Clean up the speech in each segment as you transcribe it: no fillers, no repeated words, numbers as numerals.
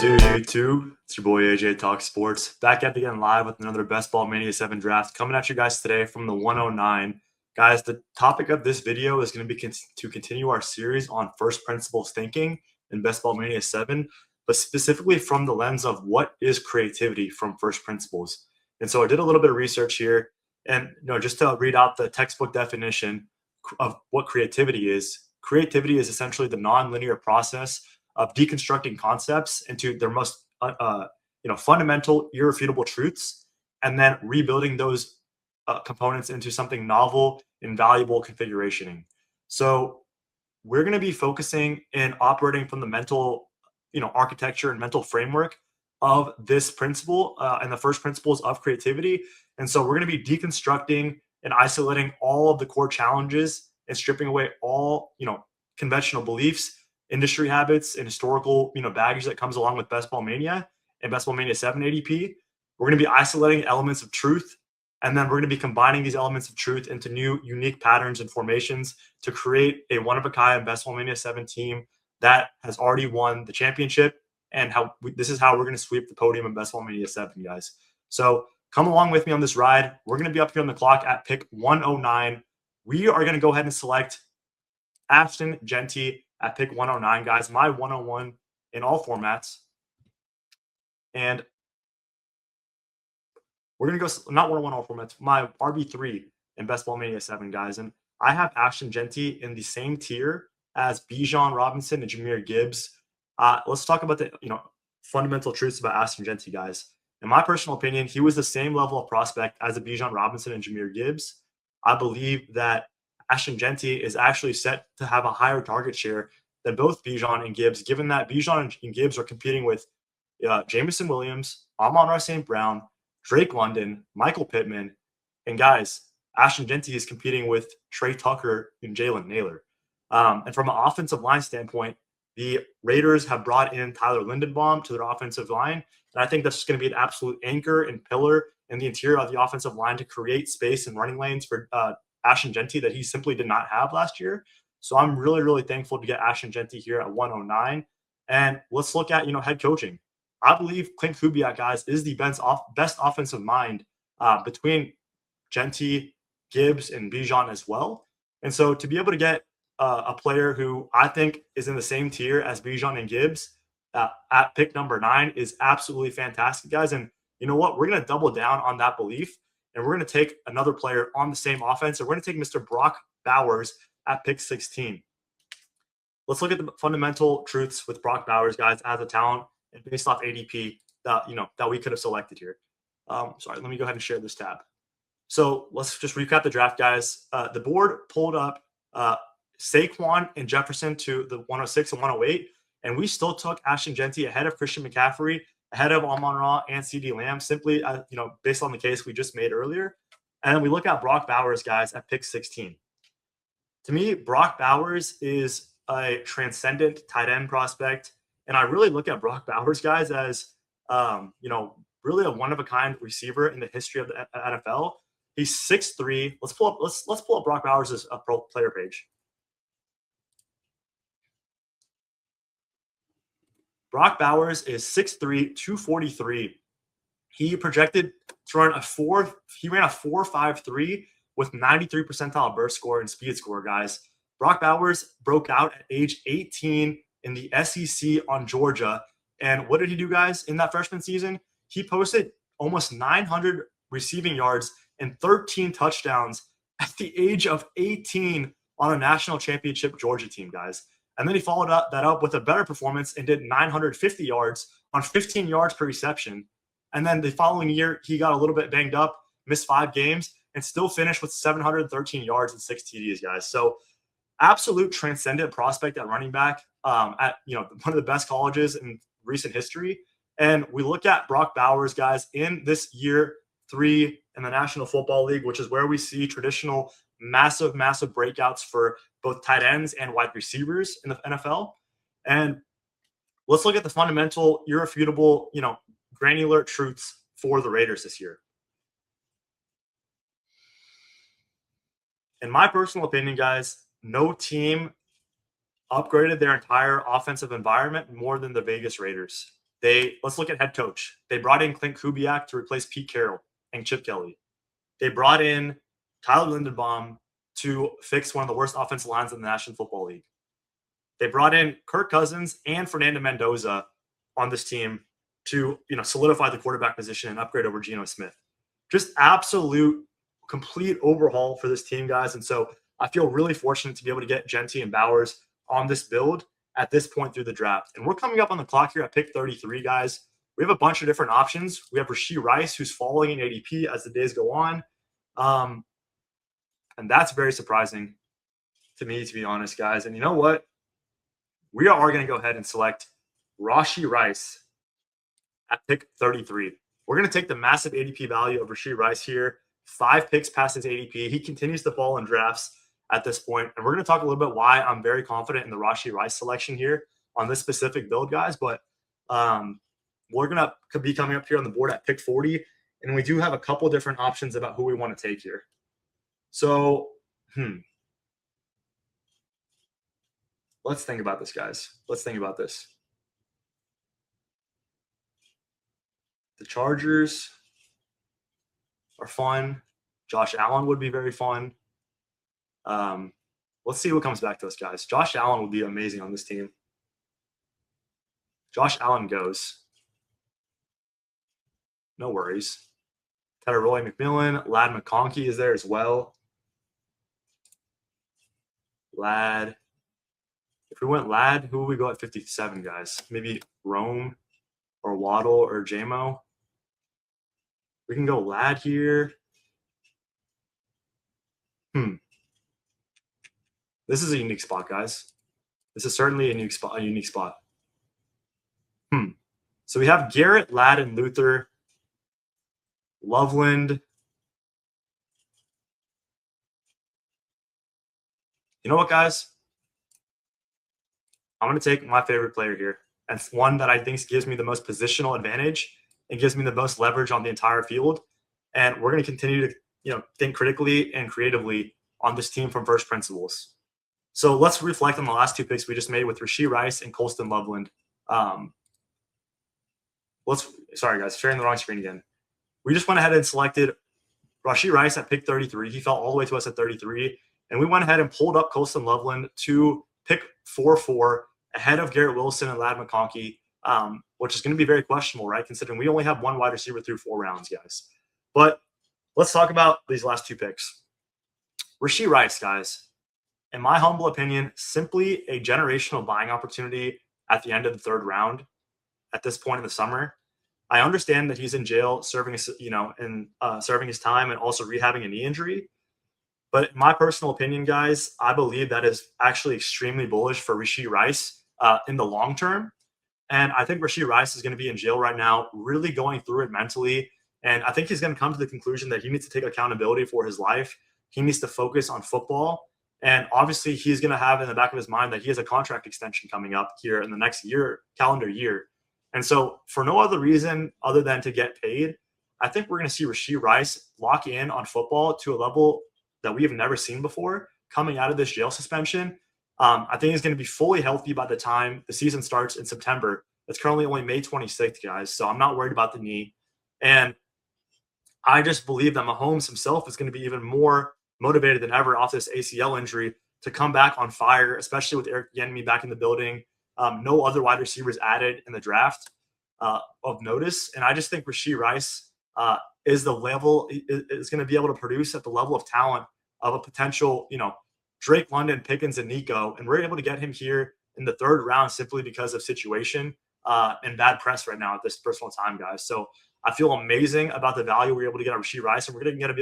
to YouTube? It's your boy AJ Talk Sports, back at it again live with another Best Ball Mania 7 draft coming at you guys today from the 109. Guys, the topic of this video is going to be to continue our series on first principles thinking in Best Ball Mania 7, but specifically from the lens of what is creativity from first principles. And so I did a little bit of research here, and just to read out the textbook definition of what creativity is. Creativity is essentially the nonlinear process of deconstructing concepts into their most fundamental, irrefutable truths, and then rebuilding those components into something novel and valuable configurationing. So we're going to be focusing and operating from the mental, architecture and mental framework of this principle and the first principles of creativity. And so we're going to be deconstructing and isolating all of the core challenges and stripping away all, conventional beliefs, industry habits, and historical, baggage that comes along with Best Ball Mania and Best Ball Mania 7 ADP. We're going to be isolating elements of truth, and then we're going to be combining these elements of truth into new, unique patterns and formations to create a one-of-a-kind Best Ball Mania 7 team that has already won the championship. And this is how we're going to sweep the podium in Best Ball Mania 7, guys. So come along with me on this ride. We're going to be up here on the clock at pick 109. We are going to go ahead and select Ashton Jeanty at pick 109, guys. My 101 in all formats. And we're going to go, not 101 all formats, my RB3 in Best Ball Mania 7, guys. And I have Ashton Jeanty in the same tier as Bijan Robinson and Jahmyr Gibbs. Let's talk about the fundamental truths about Ashton Jeanty, guys. In my personal opinion, he was the same level of prospect as a Bijan Robinson and Jahmyr Gibbs. I believe that Ashton Jeanty is actually set to have a higher target share than both Bijan and Gibbs, given that Bijan and Gibbs are competing with Jameson Williams, Amon-Ra St. Brown, Drake London, Michael Pittman, and guys, Ashton Jeanty is competing with Trey Tucker and Jalen Naylor. And from an offensive line standpoint, the Raiders have brought in Tyler Lindenbaum to their offensive line, and I think that's just going to be an absolute anchor and pillar in the interior of the offensive line to create space and running lanes for Ashton Jeanty that he simply did not have last year. So I'm really, really thankful to get Ashton Jeanty here at 109. And let's look at, head coaching. I believe Clint Kubiak, guys, is the best offensive mind between Jeanty, Gibbs, and Bijan as well. And so to be able to get a player who I think is in the same tier as Bijan and Gibbs at pick number 9 is absolutely fantastic, guys. And you know what? We're going to double down on that belief. And we're going to take another player on the same offense. And we're going to take Mr. Brock Bowers at pick 16. Let's look at the fundamental truths with Brock Bowers, guys, as a talent and based off ADP that we could have selected here. Sorry, let me go ahead and share this tab. So let's just recap the draft, guys. The board pulled up Saquon and Jefferson to the 106 and 108, and we still took Ashton Jeanty ahead of Christian McCaffrey, ahead of Amon-Ra and CeeDee Lamb, simply based on the case we just made earlier. And then we look at Brock Bowers, guys, at pick 16. To me, Brock Bowers is a transcendent tight end prospect, and I really look at Brock Bowers, guys, as really a one-of-a-kind receiver in the history of the NFL. He's 6'3". Let's pull up Brock Bowers' pro player page. Brock Bowers is 6'3", 243. He projected to run he ran a 4.53 with 93 percentile burst score and speed score, guys. Brock Bowers broke out at age 18 in the SEC on Georgia. And what did he do, guys, in that freshman season? He posted almost 900 receiving yards and 13 touchdowns at the age of 18 on a national championship Georgia team, guys. And then he followed that up with a better performance and did 950 yards on 15 yards per reception. And then the following year, he got a little bit banged up, missed 5 games, and still finished with 713 yards and 6 TDs, guys. So absolute transcendent prospect at running back at one of the best colleges in recent history. And we look at Brock Bowers, guys, in this year 3 in the National Football League, which is where we see traditional massive breakouts for both tight ends and wide receivers in the NFL. And let's look at the fundamental, irrefutable, granular truths for the Raiders this year. In my personal opinion, guys, no team upgraded their entire offensive environment more than the Vegas Raiders. Let's look at head coach. They brought in Clint Kubiak to replace Pete Carroll and Chip Kelly. They brought in Tyler Linderbaum to fix one of the worst offensive lines in the National Football League. They brought in Kirk Cousins and Fernando Mendoza on this team to solidify the quarterback position and upgrade over Geno Smith. Just absolute complete overhaul for this team, guys. And so I feel really fortunate to be able to get Genty and Bowers on this build at this point through the draft. And we're coming up on the clock here at pick 33, guys. We have a bunch of different options. We have Rashee Rice, who's falling in ADP as the days go on. And that's very surprising to me, to be honest, guys. And you know what? We are going to go ahead and select Rashee Rice at pick 33. We're going to take the massive ADP value of Rashee Rice here. 5 picks past his ADP. He continues to fall in drafts at this point. And we're going to talk a little bit why I'm very confident in the Rashee Rice selection here on this specific build, guys. But we're going to be coming up here on the board at pick 40. And we do have a couple different options about who we want to take here. So, let's think about this, guys. Let's think about this. The Chargers are fun. Josh Allen would be very fun. Let's see what comes back to us, guys. Josh Allen would be amazing on this team. Josh Allen goes. No worries. Roy McMillan. Ladd McConkey is there as well. Ladd. If we went Ladd, who would we go at 57, guys? Maybe Rome or Waddle or JMO. We can go Ladd here. This is a unique spot, guys. This is certainly a unique spot. So we have Garrett, Ladd, and Luther. Loveland. You know what, guys? I'm going to take my favorite player here. And it's one that I think gives me the most positional advantage and gives me the most leverage on the entire field. And we're going to continue to think critically and creatively on this team from first principles. So let's reflect on the last 2 picks we just made with Rashee Rice and Colston Loveland. Sorry, guys, sharing the wrong screen again. We just went ahead and selected Rashee Rice at pick 33. He fell all the way to us at 33. And we went ahead and pulled up Colston Loveland to pick 4-4 ahead of Garrett Wilson and Ladd McConkey, which is going to be very questionable, right? Considering we only have 1 wide receiver through 4 rounds, guys. But let's talk about these last 2 picks. Rashee Rice, guys, in my humble opinion, simply a generational buying opportunity at the end of the 3rd round at this point in the summer. I understand that he's in jail serving his time and also rehabbing a knee injury. But in my personal opinion, guys, I believe that is actually extremely bullish for Rashee Rice in the long term. And I think Rashee Rice is going to be in jail right now, really going through it mentally. And I think he's going to come to the conclusion that he needs to take accountability for his life. He needs to focus on football. And obviously, he's going to have in the back of his mind that he has a contract extension coming up here in the next calendar year. And so for no other reason other than to get paid, I think we're going to see Rashee Rice lock in on football to a level that we have never seen before coming out of this jail suspension. I think he's going to be fully healthy by the time the season starts in September. It's currently only May 26th, guys, so I'm not worried about the knee. And I just believe that Mahomes himself is going to be even more motivated than ever off this ACL injury to come back on fire, especially with Eric Bieniemy back in the building. No other wide receivers added in the draft of notice. And I just think Rashee Rice is going to be able to produce at the level of talent of a potential, Drake London, Pickens, and Nico. And we're able to get him here in the 3rd round simply because of situation and bad press right now at this personal time, guys. So I feel amazing about the value we're able to get on Rashee Rice. And we're going to be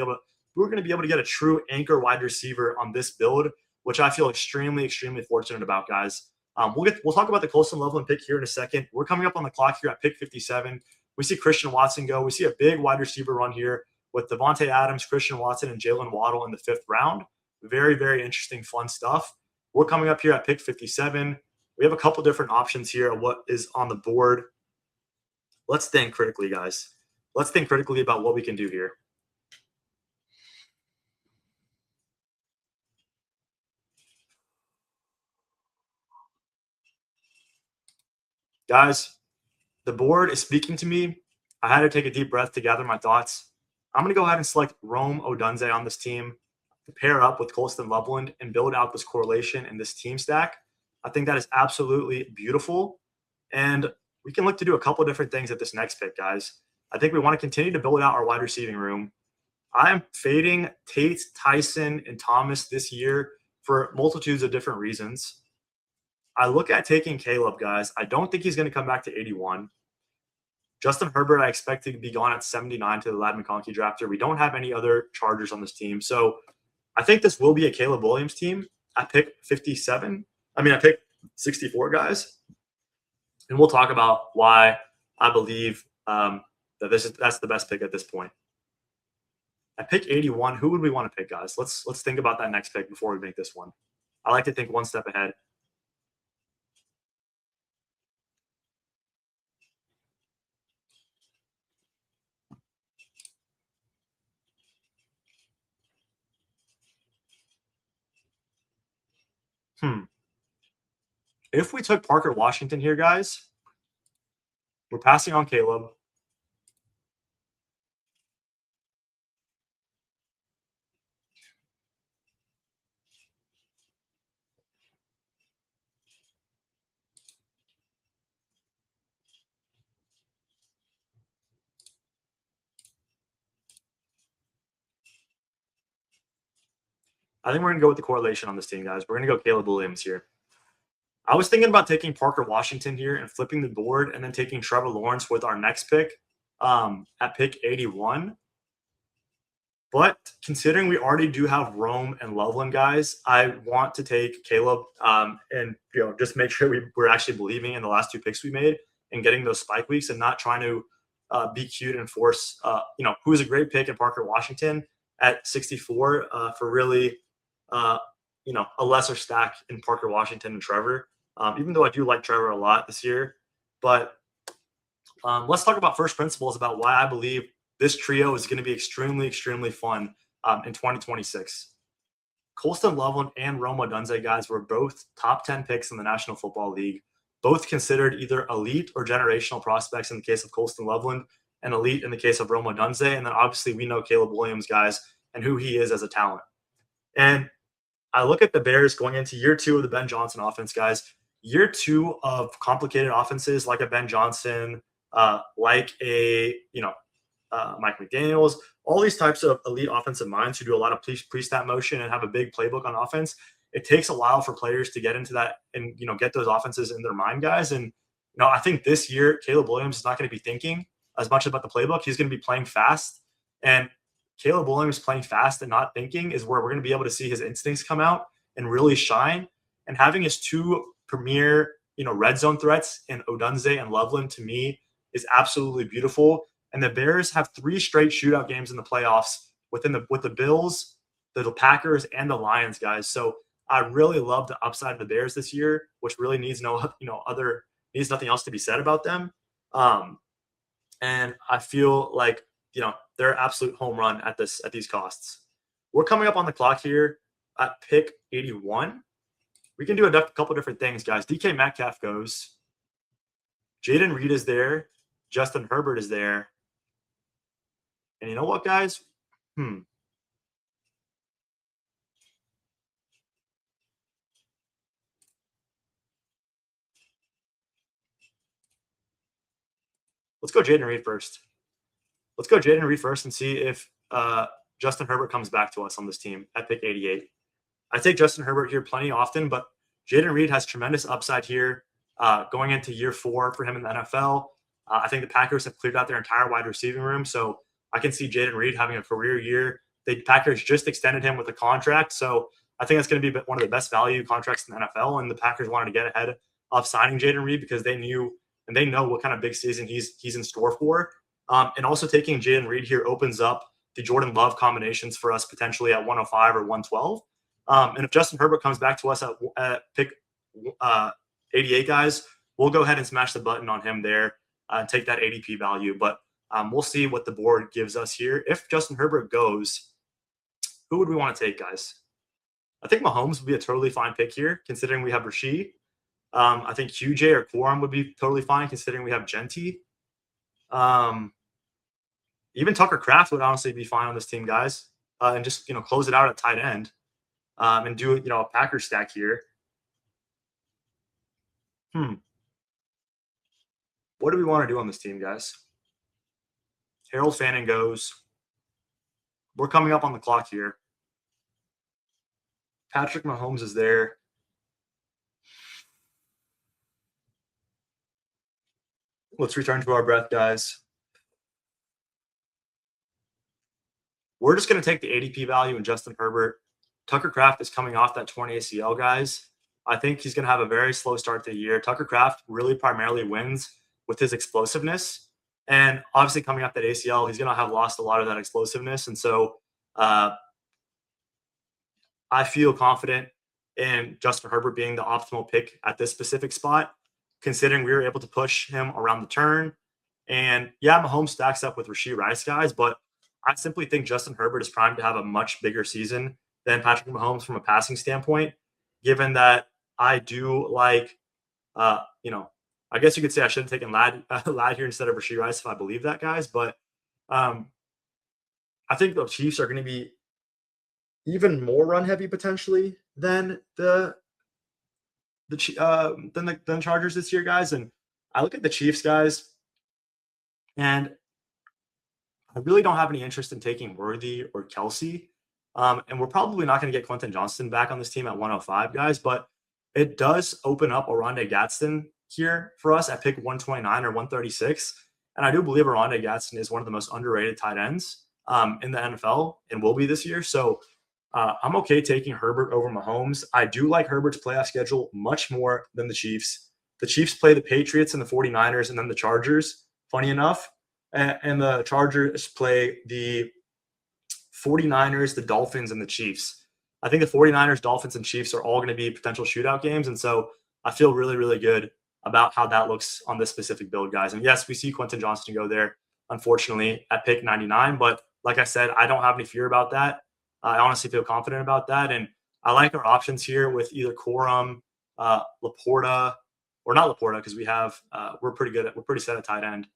able to get a true anchor wide receiver on this build, which I feel extremely, extremely fortunate about, guys. We'll talk about the Colston Loveland pick here in a second. We're coming up on the clock here at pick 57. We see Christian Watson go. We see a big wide receiver run here with Devontae Adams, Christian Watson, and Jalen Waddle in the 5th round. Very, very interesting, fun stuff. We're coming up here at pick 57. We have a couple different options here of what is on the board. Let's think critically, guys. Let's think critically about what we can do here. Guys, The board is speaking to me. I had to take a deep breath to gather my thoughts. I'm going to go ahead and select Rome Odunze on this team to pair up with Colston Loveland and build out this correlation in this team stack. I think that is absolutely beautiful. And we can look to do a couple different things at this next pick, guys. I think we want to continue to build out our wide receiving room. I am fading Tate, Tyson, and Thomas this year for multitudes of different reasons. I look at taking Caleb, guys. I don't think he's going to come back to 81. Justin Herbert, I expect to be gone at 79 to the Ladd McConkey drafter. We don't have any other Chargers on this team. So I think this will be a Caleb Williams team. I pick 57. I pick 64, guys. And we'll talk about why I believe that's the best pick at this point. At pick 81, who would we want to pick, guys? Let's think about that next pick before we make this one. I like to think one step ahead. If we took Parker Washington here, guys, we're passing on Caleb. I think we're going to go with the correlation on this team, guys. We're going to go Caleb Williams here. I was thinking about taking Parker Washington here and flipping the board and then taking Trevor Lawrence with our next pick at pick 81. But considering we already do have Rome and Loveland, guys, I want to take Caleb and just make sure we're actually believing in the last two picks we made and getting those spike weeks and not trying to be cute and force who is a great pick in Parker Washington at 64 for really a lesser stack in Parker Washington and Trevor. Even though I do like Trevor a lot this year. But let's talk about first principles about why I believe this trio is going to be extremely, extremely fun in 2026. Colston Loveland and Rome Odunze, guys, were both top 10 picks in the National Football League, both considered either elite or generational prospects in the case of Colston Loveland and elite in the case of Rome Odunze. And then obviously we know Caleb Williams, guys, and who he is as a talent. And I look at the Bears going into year two of the Ben Johnson offense, guys. Year two of complicated offenses like a Ben Johnson, like a Mike McDaniels, all these types of elite offensive minds who do a lot of pre-snap motion and have a big playbook on offense. It takes a while for players to get into that and get those offenses in their mind, guys. And I think this year Caleb Williams is not going to be thinking as much about the playbook. He's going to be playing fast, and Caleb Williams playing fast and not thinking is where we're going to be able to see his instincts come out and really shine. And having his two premier, red zone threats in Odunze and Loveland, to me, is absolutely beautiful. And the Bears have 3 straight shootout games in the playoffs with the Bills, the Packers, and the Lions, guys. So I really love the upside of the Bears this year, which really needs nothing else to be said about them. And I feel like they're an absolute home run at these costs. We're coming up on the clock here at pick 81. We can do a couple different things, guys. DK Metcalf goes. Jaden Reed is there. Justin Herbert is there. And you know what, guys? Let's go Jaden Reed first. And see if Justin Herbert comes back to us on this team at pick 88. I take Justin Herbert here plenty often, but Jaden Reed has tremendous upside here going into year 4 for him in the NFL. I think the Packers have cleared out their entire wide receiving room, so I can see Jaden Reed having a career year. The Packers just extended him with a contract, so I think that's going to be one of the best value contracts in the NFL, and the Packers wanted to get ahead of signing Jaden Reed because they knew and they know what kind of big season he's in store for. And also taking Jaden Reed here opens up the Jordan Love combinations for us potentially at 105 or 112. And if Justin Herbert comes back to us at pick 88, guys, we'll go ahead and smash the button on him there and take that ADP value. But we'll see what the board gives us here. If Justin Herbert goes, who would we want to take, guys? I think Mahomes would be a totally fine pick here, considering we have Rashid. I think QJ or Quorum would be totally fine considering we have Genty. Even Tucker Kraft would honestly be fine on this team, guys. And just close it out at tight end, and do a Packer stack here. What do we want to do on this team, guys? Harold Fanning goes. We're coming up on the clock here. Patrick Mahomes is there. Let's return to our breath, guys. We're just going to take the ADP value and Justin Herbert. Tucker Kraft is coming off that 20 ACL, guys. I think he's going to have a very slow start to the year. Tucker Kraft really primarily wins with his explosiveness. And obviously coming off that ACL, he's going to have lost a lot of that explosiveness. And so I feel confident in Justin Herbert being the optimal pick at this specific spot, considering we were able to push him around the turn. And yeah, Mahomes stacks up with Rashee Rice, guys, but I simply think Justin Herbert is primed to have a much bigger season than Patrick Mahomes from a passing standpoint, given that I do like, I guess you could say I should have taken Lad here instead of Rashee Rice if I believe that, guys. But I think the Chiefs are going to be even more run heavy potentially than the Chargers this year, guys. And I look at the Chiefs, guys, and I really don't have any interest in taking Worthy or Kelsey. And we're probably not going to get Quentin Johnston back on this team at 105, guys, but it does open up Oronde Gadsden here for us at pick 129 or 136. And I do believe Oronde Gadsden is one of the most underrated tight ends in the NFL and will be this year. So I'm okay taking Herbert over Mahomes. I do like Herbert's playoff schedule much more than the Chiefs. The Chiefs play the Patriots and the 49ers and then the Chargers, funny enough. And the Chargers play the 49ers, the Dolphins, and the Chiefs. I think the 49ers, Dolphins, and Chiefs are all going to be potential shootout games. And so I feel really, really good about how that looks on this specific build, guys. And yes, we see Quentin Johnston go there, unfortunately, at pick 99. But like I said, I don't have any fear about that. I honestly feel confident about that. And I like our options here with either Corum, Laporta, or not Laporta, because we're pretty good we're pretty set at tight end.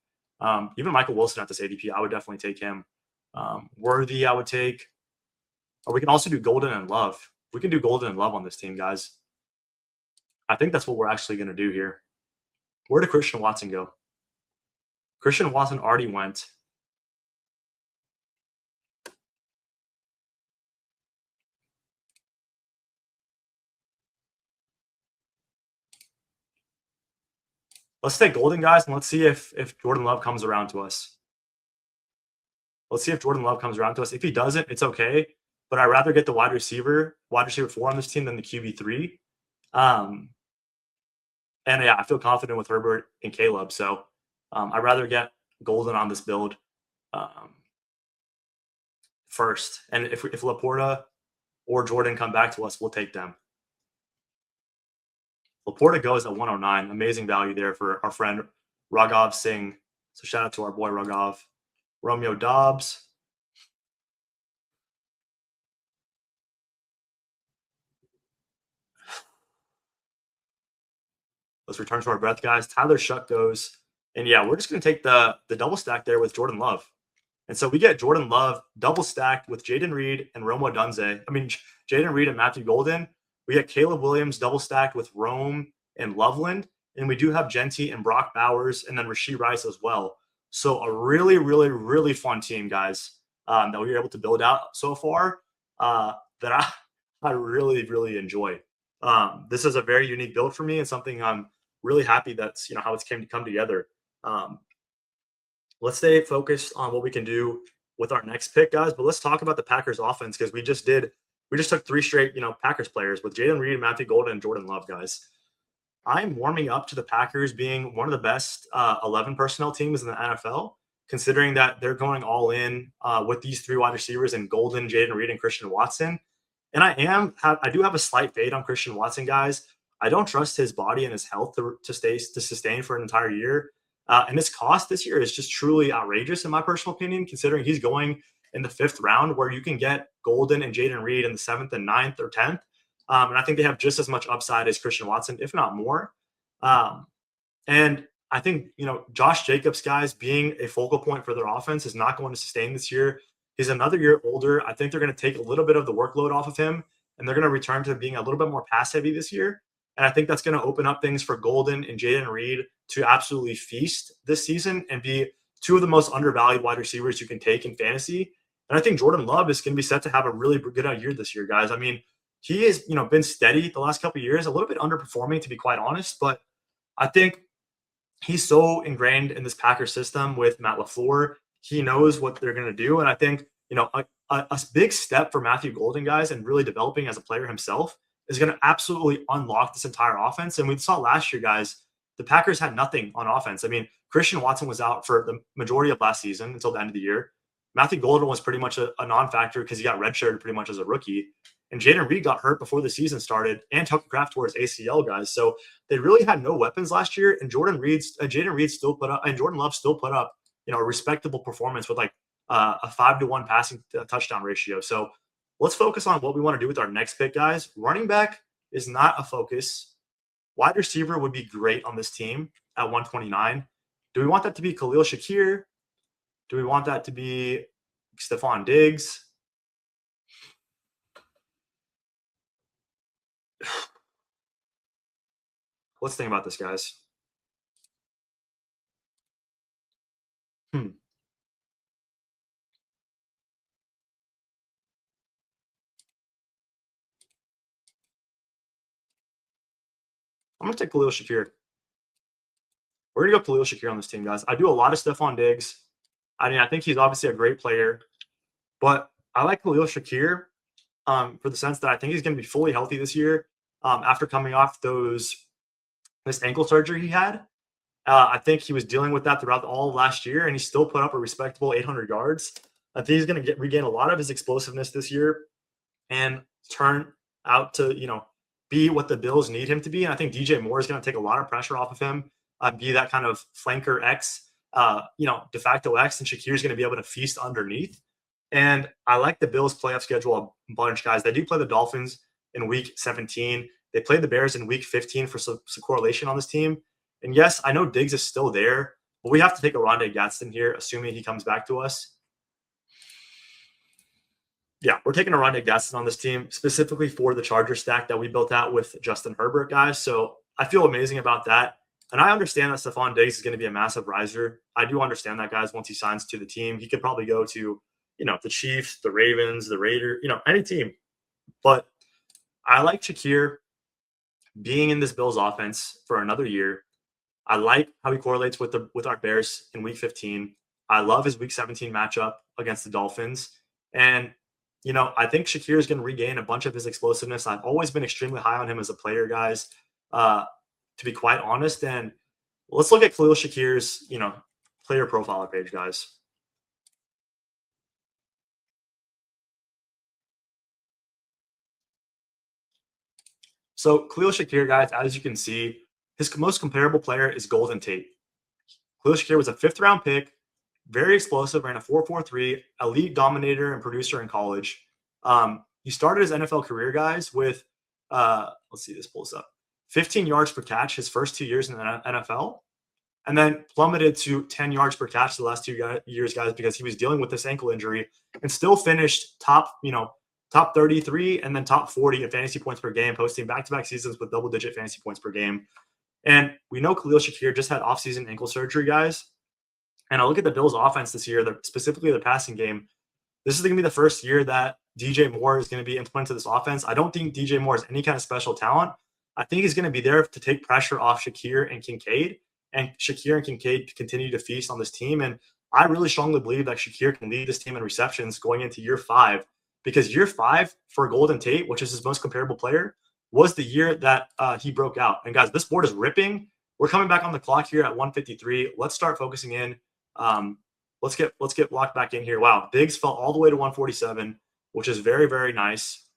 Even Michael Wilson at this ADP, I would definitely take him. Worthy, I would take. Or we can also do Golden and Love. We can do Golden and Love on this team, guys. I think that's what we're actually going to do here. Where did Christian Watson go? Christian Watson already went. Let's take Golden, guys, and let's see if Jordan Love comes around to us. Let's see if Jordan Love comes around to us. If he doesn't, it's okay. But I'd rather get the wide receiver 4 on this team than the QB3. And yeah, I feel confident with Herbert and Caleb. So I'd rather get Golden on this build first. And if Laporta or Jordan come back to us, we'll take them. Laporta goes at 109. Amazing value there for our friend Raghav Singh. So shout out to our boy Raghav. Romeo Dobbs. Let's return to our breath, guys. Tyler Shuck goes. And yeah, we're just going to take the double stack there with Jordan Love. And so we get Jordan Love double stacked with Jaden Reed and Rome Odunze. I mean, Jaden Reed and Matthew Golden. We get Caleb Williams double stacked with Rome and Loveland. And we do have Genty and Brock Bowers and then Rashee Rice as well. So a really, really, really fun team, guys, that we were able to build out so far that I really, really enjoy. This is a very unique build for me and something I'm really happy that's how it's come together. Let's stay focused on what we can do with our next pick, guys. But let's talk about the Packers offense because we just took 3 straight Packers players with Jaden Reed, Matthew Golden, and Jordan Love, guys. I'm warming up to the Packers being one of the best 11 personnel teams in the NFL, considering that they're going all in with these 3 wide receivers and Golden, Jaden Reed, and Christian Watson. And I do have a slight fade on Christian Watson, guys. I don't trust his body and his health to sustain for an entire year. And his cost this year is just truly outrageous, in my personal opinion, considering he's going in the 5th round where you can get Golden and Jaden Reed in the 7th and 9th or 10th. And I think they have just as much upside as Christian Watson, if not more. Um, and I think, Josh Jacobs, guys, being a focal point for their offense is not going to sustain this year. He's another year older. I think they're going to take a little bit of the workload off of him, and they're going to return to being a little bit more pass heavy this year. And I think that's going to open up things for Golden and Jaden Reed to absolutely feast this season and be two of the most undervalued wide receivers you can take in fantasy. And I think Jordan Love is going to be set to have a really good year this year, guys. I mean, he has, been steady the last couple of years, a little bit underperforming to be quite honest, but I think he's so ingrained in this Packers system with Matt LaFleur. He knows what they're going to do. And I think, a big step for Matthew Golden, guys, and really developing as a player himself is going to absolutely unlock this entire offense. And we saw last year, guys, the Packers had nothing on offense. I mean, Christian Watson was out for the majority of last season until the end of the year. Matthew Golden was pretty much a non-factor because he got redshirted pretty much as a rookie. And Jaden Reed got hurt before the season started, and Tucker Kraft tore his ACL, guys. So they really had no weapons last year. And Jaden Reed still put up, and Jordan Love still put up, a respectable performance with like a 5-to-1 passing touchdown ratio. So let's focus on what we want to do with our next pick, guys. Running back is not a focus. Wide receiver would be great on this team at 129. Do we want that to be Khalil Shakir? Do we want that to be Stephon Diggs? Let's think about this, guys. I'm going to take Khalil Shakir. We're going to go Khalil Shakir on this team, guys. I do a lot of Stephon Diggs. I mean, I think he's obviously a great player, but I like Khalil Shakir for the sense that I think he's going to be fully healthy this year after coming off this ankle surgery he had. I think he was dealing with that throughout all of last year, and he still put up a respectable 800 yards. I think he's going to regain a lot of his explosiveness this year and turn out to, be what the Bills need him to be. And I think DJ Moore is going to take a lot of pressure off of him, be that kind of flanker X, de facto X, and Shakir is going to be able to feast underneath. And I like the Bills' playoff schedule a bunch, guys. They do play the Dolphins in week 17. They play the Bears in week 15 for some correlation on this team. And yes, I know Diggs is still there, but we have to take a Rondé Gadsden here, assuming he comes back to us. Yeah, we're taking a Rondé Gadsden on this team, specifically for the Charger stack that we built out with Justin Herbert, guys. So I feel amazing about that. And I understand that Stephon Diggs is going to be a massive riser. I do understand that, guys. Once he signs to the team, he could probably go to, the Chiefs, the Ravens, the Raiders, any team. But I like Shakir being in this Bills offense for another year. I like how he correlates with our Bears in week 15. I love his week 17 matchup against the Dolphins. And, I think Shakir is going to regain a bunch of his explosiveness. I've always been extremely high on him as a player, guys, to be quite honest. And let's look at Khalil Shakir's, player profile page, guys. So Khalil Shakir, guys, as you can see, his most comparable player is Golden Tate. Khalil Shakir was a 5th-round pick, very explosive, ran a 4.43, elite dominator and producer in college. He started his NFL career, guys, with, let's see, this pulls up, 15 yards per catch his first 2 years in the NFL, and then plummeted to 10 yards per catch the last 2 years, guys, because he was dealing with this ankle injury and still finished top 33 and then top 40 in fantasy points per game, posting back-to-back seasons with double-digit fantasy points per game. And we know Khalil Shakir just had offseason ankle surgery, guys. And I look at the Bills' offense this year, specifically the passing game. This is going to be the first year that DJ Moore is going to be implemented to this offense. I don't think DJ Moore has any kind of special talent. I think he's going to be there to take pressure off Shakir and Kincaid, and Shakir and Kincaid continue to feast on this team. And I really strongly believe that Shakir can lead this team in receptions going into year 5, because year 5 for Golden Tate, which is his most comparable player, was the year that he broke out. And guys, this board is ripping. We're coming back on the clock here at 153. Let's start focusing in. Let's get locked back in here. Wow, Diggs fell all the way to 147, which is very, very nice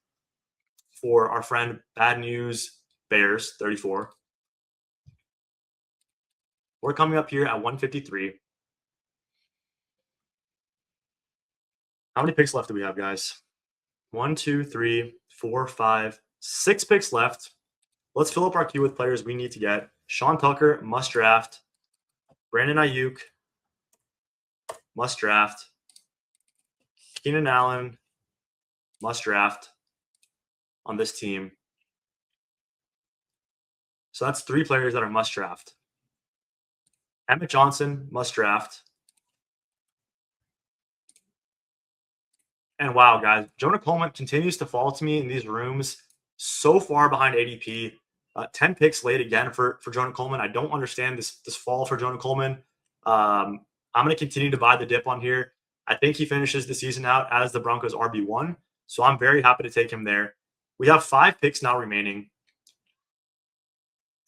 for our friend Bad News Bears 34. We're coming up here at 153. How many picks left do we have, guys? 1, 2, 3, 4, 5, 6 picks left. Let's fill up our queue with players we need to get. Sean Tucker, must draft. Brandon Ayuk, must draft. Keenan Allen, must draft on this team. So that's 3 players that are must draft. Emmett Johnson, must draft. And wow, guys, Jonah Coleman continues to fall to me in these rooms so far behind ADP. 10 picks late again for Jonah Coleman. I don't understand this fall for Jonah Coleman. I'm going to continue to buy the dip on here. I think he finishes the season out as the Broncos RB1. So I'm very happy to take him there. We have 5 picks now remaining.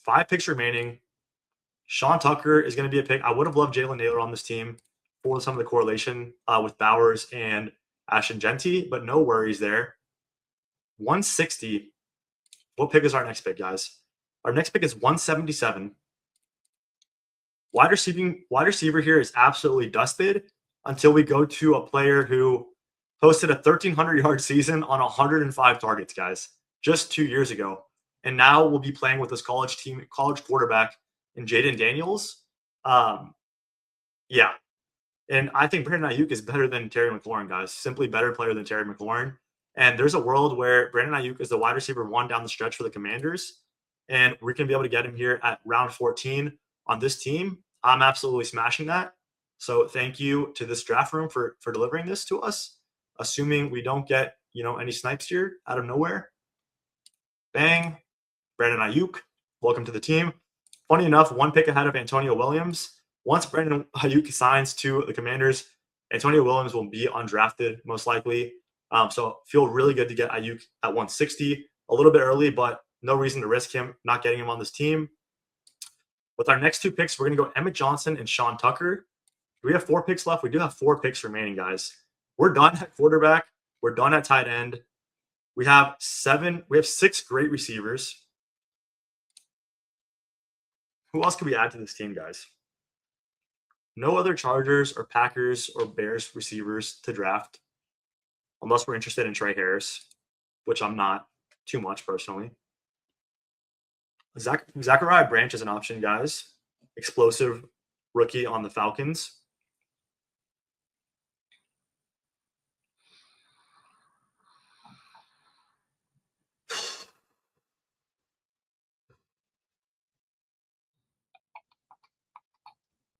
5 picks remaining. Sean Tucker is going to be a pick. I would have loved Jalen Naylor on this team for some of the correlation with Bowers and Ashton Genty, but no worries there. 160. What pick is our next pick, guys? Our next pick is 177. Wide receiver here is absolutely dusted until we go to a player who posted a 1,300-yard season on 105 targets, guys, just 2 years ago. And now we'll be playing with this college quarterback in Jaden Daniels. Yeah. And I think Brandon Ayuk is better than Terry McLaurin, guys. Simply better player than Terry McLaurin. And there's a world where Brandon Ayuk is the wide receiver 1 down the stretch for the Commanders. And we're going to be able to get him here at round 14 on this team. I'm absolutely smashing that. So thank you to this draft room for delivering this to us, assuming we don't get, any snipes here out of nowhere. Bang. Brandon Ayuk, welcome to the team. Funny enough, 1 pick ahead of Antonio Williams. Once Brandon Ayuk signs to the Commanders, Antonio Williams will be undrafted most likely. So feel really good to get Ayuk at 160. A little bit early, but no reason to risk him not getting him on this team. With our next 2 picks, we're going to go Emmett Johnson and Sean Tucker. Do we have 4 picks left? We do have 4 picks remaining, guys. We're done at quarterback. We're done at tight end. We have 6 great receivers. Who else can we add to this team, guys? No other Chargers or Packers or Bears receivers to draft, unless we're interested in Trey Harris, which I'm not too much personally. Zachariah Branch is an option, guys. Explosive rookie on the Falcons.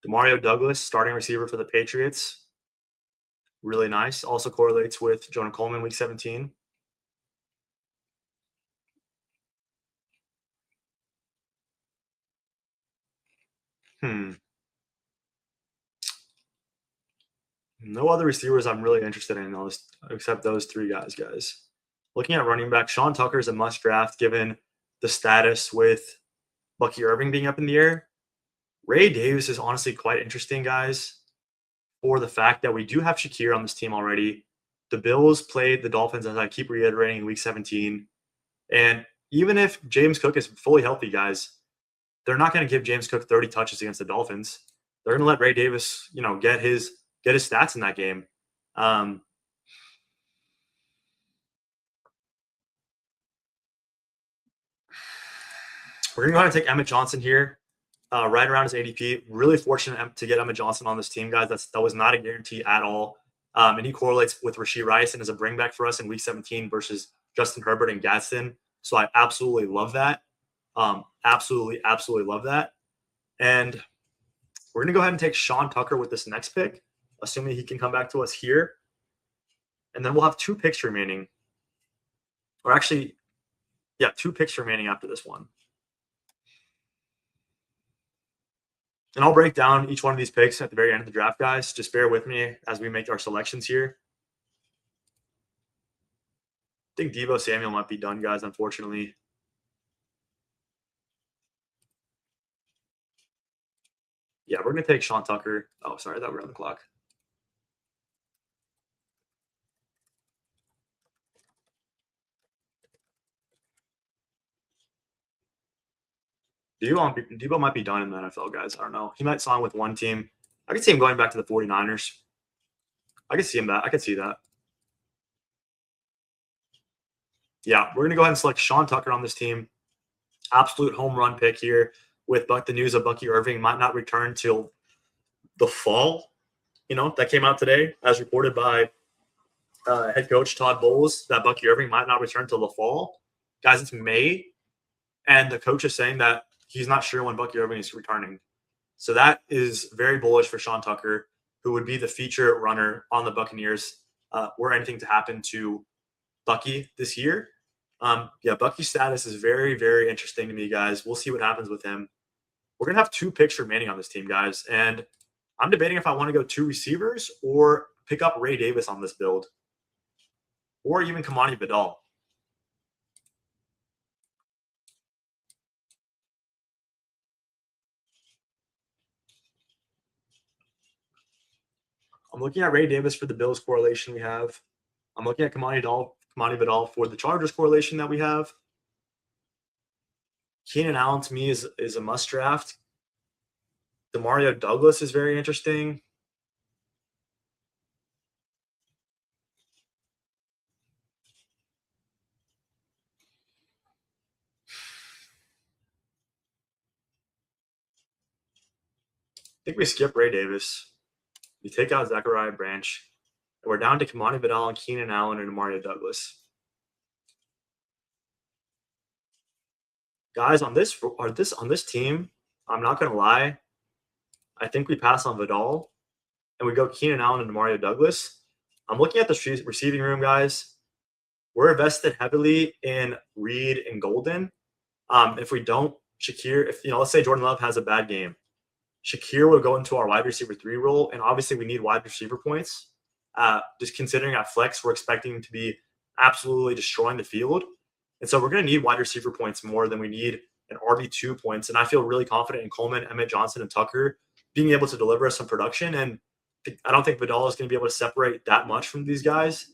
Demario Douglas, starting receiver for the Patriots. Really nice. Also correlates with Jonah Coleman, week 17. No other receivers I'm really interested in except those 3 guys. Looking at running back, Sean Tucker is a must draft given the status with Bucky Irving being up in the air. Ray Davis is honestly quite interesting, guys, for the fact that we do have Shakir on this team already. The Bills played the Dolphins, as I keep reiterating, in week 17. And even if James Cook is fully healthy, guys, they're not going to give James Cook 30 touches against the Dolphins. They're going to let Ray Davis, get his stats in that game. We're going to go ahead and take Emmett Johnson here, right around his ADP. Really fortunate to get Emmett Johnson on this team, guys. That was not a guarantee at all. And he correlates with Rashee Rice and is a bring back for us in week 17 versus Justin Herbert and Gadsden. So I absolutely love that. Absolutely love that. And we're going to go ahead and take Sean Tucker with this next pick, assuming he can come back to us here. And then we'll have 2 picks remaining. Or actually, 2 picks remaining after this one. And I'll break down each one of these picks at the very end of the draft, guys. Just bear with me as we make our selections here. I think Deebo Samuel might be done, guys, unfortunately. Yeah, we're going to take Sean Tucker. Oh, sorry, I thought we were on the clock. Deebo might be done in the NFL, guys. I don't know. He might sign with one team. I could see him going back to the 49ers. I could see him that. I could see that. Yeah, we're going to go ahead and select Sean Tucker on this team. Absolute home run pick here. with the news of Bucky Irving might not return till the fall. That came out today, as reported by head coach Todd Bowles, that Bucky Irving might not return till the fall. Guys, it's May, and the coach is saying that he's not sure when Bucky Irving is returning. So that is very bullish for Sean Tucker, who would be the feature runner on the Buccaneers were anything to happen to Bucky this year. Bucky's status is very, very interesting to me, guys. We'll see what happens with him. We're going to have 2 picks remaining on this team, guys. And I'm debating if I want to go 2 receivers or pick up Ray Davis on this build, or even Kamani Vidal. I'm looking at Ray Davis for the Bills correlation we have. I'm looking at Kamani Vidal for the Chargers correlation that we have. Keenan Allen to me is a must draft. Demario Douglas is very interesting. I think we skip Ray Davis. We take out Zachariah Branch. And we're down to Kamani Vidal and Keenan Allen and Demario Douglas. Guys, on this team, I'm not going to lie, I think we pass on Vidal and we go Keenan Allen and Demario Douglas. I'm looking at the receiving room, guys. We're invested heavily in Reed and Golden. If we don't, Shakir, let's say Jordan Love has a bad game, Shakir will go into our wide receiver 3 role, and obviously we need wide receiver points. Just considering at flex, we're expecting to be absolutely destroying the field. And so we're going to need wide receiver points more than we need an RB2 points. And I feel really confident in Coleman, Emmett Johnson, and Tucker being able to deliver us some production. And I don't think Vidal is going to be able to separate that much from these guys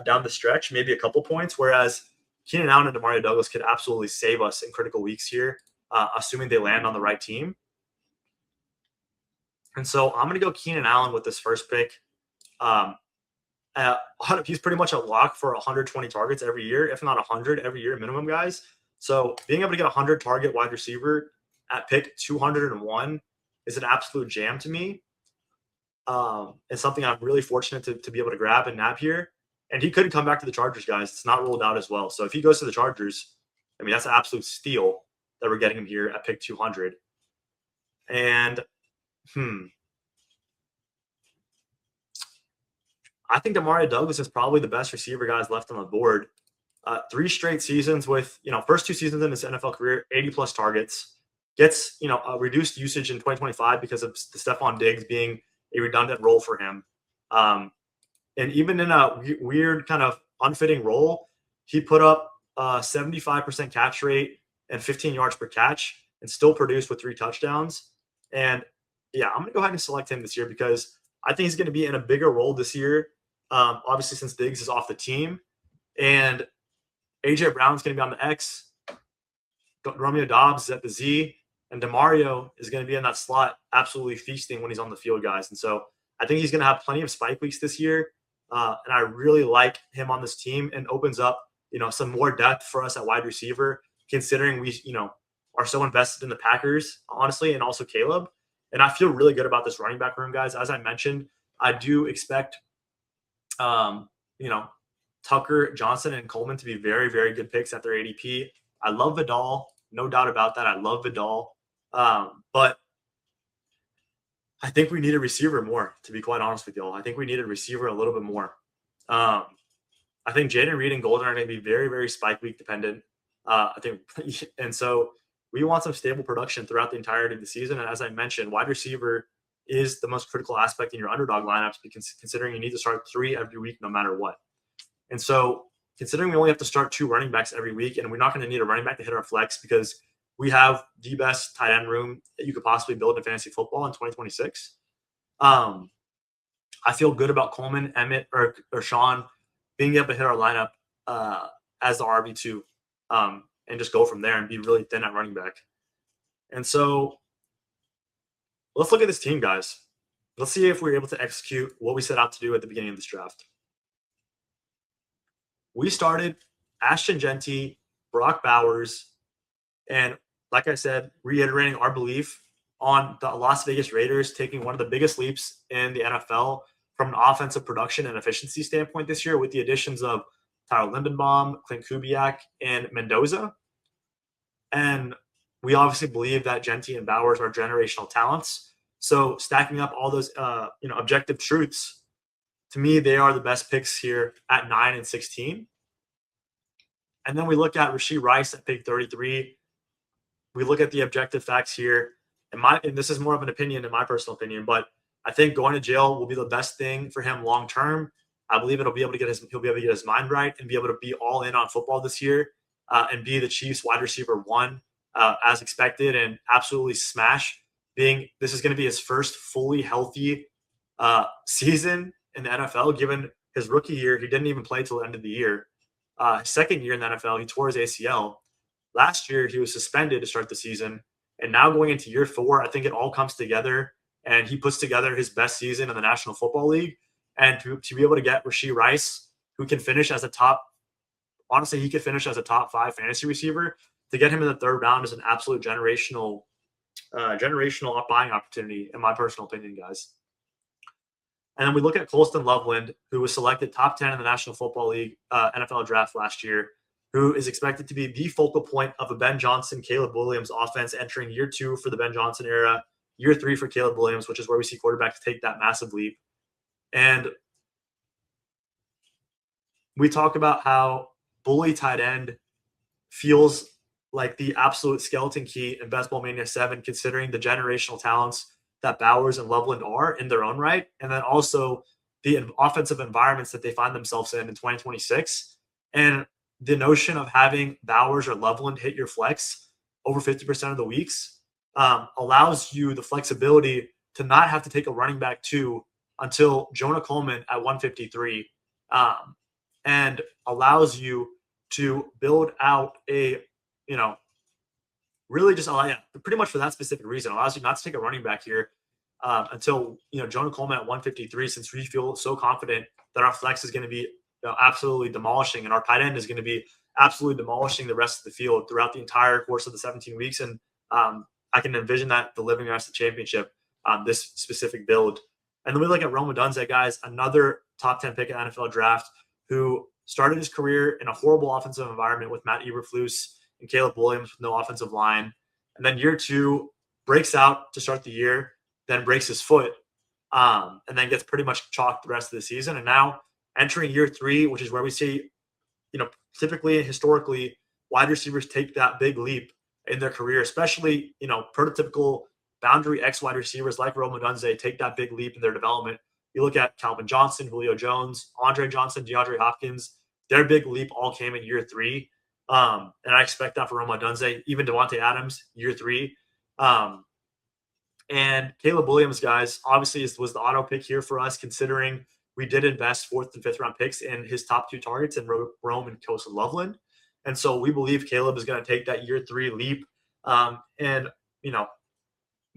down the stretch, maybe a couple points, whereas Keenan Allen and Demario Douglas could absolutely save us in critical weeks here, assuming they land on the right team. And so I'm going to go Keenan Allen with this first pick. He's pretty much a lock for 120 targets every year, if not 100 every year minimum, guys. So being able to get 100 target wide receiver at pick 201 is an absolute jam to me. It's something I'm really fortunate to be able to grab and nab here. And he could come back to the Chargers, guys. It's not ruled out as well. So if he goes to the Chargers, I mean, that's an absolute steal that we're getting him here at pick 200. And I think Demario Douglas is probably the best receiver guys left on the board. 3 straight seasons with, first 2 seasons in his NFL career, 80-plus targets. Gets, a reduced usage in 2025 because of the Stephon Diggs being a redundant role for him. And even in a weird kind of unfitting role, he put up a 75% catch rate and 15 yards per catch and still produced with 3 touchdowns. And, I'm going to go ahead and select him this year because I think he's going to be in a bigger role this year, obviously since Diggs is off the team. And A.J. Brown's going to be on the X. Romeo Doubs is at the Z. And Demario is going to be in that slot absolutely feasting when he's on the field, guys. And so I think he's going to have plenty of spike weeks this year. And I really like him on this team, and opens up, some more depth for us at wide receiver, considering we, are so invested in the Packers, honestly, and also Caleb. And I feel really good about this running back room, guys. As I mentioned, I do expect, Tucker, Johnson, and Coleman to be very, very good picks at their ADP. I love Vidal, no doubt about that. I love Vidal. But I think we need a receiver more, to be quite honest with y'all. I think we need a receiver a little bit more. I think Jaden Reed and Golden are going to be very, very spike week dependent. And so we want some stable production throughout the entirety of the season. And as I mentioned, wide receiver is the most critical aspect in your underdog lineups, because considering you need to start 3 every week, no matter what. And so considering we only have to start 2 running backs every week, and we're not going to need a running back to hit our flex because we have the best tight end room that you could possibly build in fantasy football in 2026. I feel good about Coleman, Emmett, or Sean being able to hit our lineup as the RB2 and just go from there and be really thin at running back. And so let's look at this team, guys. Let's see if we're able to execute what we set out to do at the beginning of this draft. We started Ashton Genty, Brock Bowers, and like I said, reiterating our belief on the Las Vegas Raiders taking one of the biggest leaps in the NFL from an offensive production and efficiency standpoint this year with the additions of Tyler Lindenbaum, Clint Kubiak, and Mendoza. And we obviously believe that Genty and Bowers are generational talents. So stacking up all those, objective truths, to me, they are the best picks here at 9 and 16. And then we look at Rashee Rice at pick 33. We look at the objective facts here. And this is more of an opinion, in my personal opinion, but I think going to jail will be the best thing for him long term. I believe he'll be able to get his mind right and be able to be all in on football this year, and be the Chiefs wide receiver one, as expected, and absolutely smash. This is going to be his first fully healthy season in the NFL. Given his rookie year, he didn't even play till the end of the year. His second year in the NFL, he tore his ACL. Last year, he was suspended to start the season. And now going into year 4, I think it all comes together. And he puts together his best season in the National Football League. And to be able to get Rashee Rice, who can finish as a top – honestly, he could finish as a top 5 fantasy receiver. To get him in the 3rd round is an absolute generational buying opportunity, in my personal opinion, guys. And then we look at Colston Loveland, who was selected top 10 in the National Football League NFL draft last year, who is expected to be the focal point of a Ben Johnson, Caleb Williams offense entering year 2 for the Ben Johnson era, year 3 for Caleb Williams, which is where we see quarterbacks take that massive leap. And we talk about how bully tight end feels like the absolute skeleton key in Best Ball Mania 7, considering the generational talents that Bowers and Loveland are in their own right, and then also the offensive environments that they find themselves in 2026. And the notion of having Bowers or Loveland hit your flex over 50% of the weeks allows you the flexibility to not have to take a running back 2 until Jonah Coleman at 153, and allows you to build out a, really just pretty much for that specific reason, allows you not to take a running back here until Jonah Coleman at 153, since we feel so confident that our flex is going to be absolutely demolishing, and our tight end is going to be absolutely demolishing the rest of the field throughout the entire course of the 17 weeks. And I can envision that delivering us the championship, this specific build. And then we look at Rome Odunze, guys, another top 10 pick in NFL draft, who started his career in a horrible offensive environment with Matt Eberflus and Caleb Williams with no offensive line. And then year 2 breaks out to start the year, then breaks his foot, and then gets pretty much chalked the rest of the season. And now entering year 3, which is where we see, typically and historically, wide receivers take that big leap in their career, especially, prototypical boundary X wide receivers like Rome Odunze take that big leap in their development. You look at Calvin Johnson, Julio Jones, Andre Johnson, DeAndre Hopkins, their big leap all came in year 3. And I expect that for Rome Odunze, even Devontae Adams, year 3. And Caleb Williams, guys, obviously was the auto pick here for us, considering we did invest 4th and 5th round picks in his top 2 targets in Rome and Colston Loveland. And so we believe Caleb is going to take that year 3 leap, and,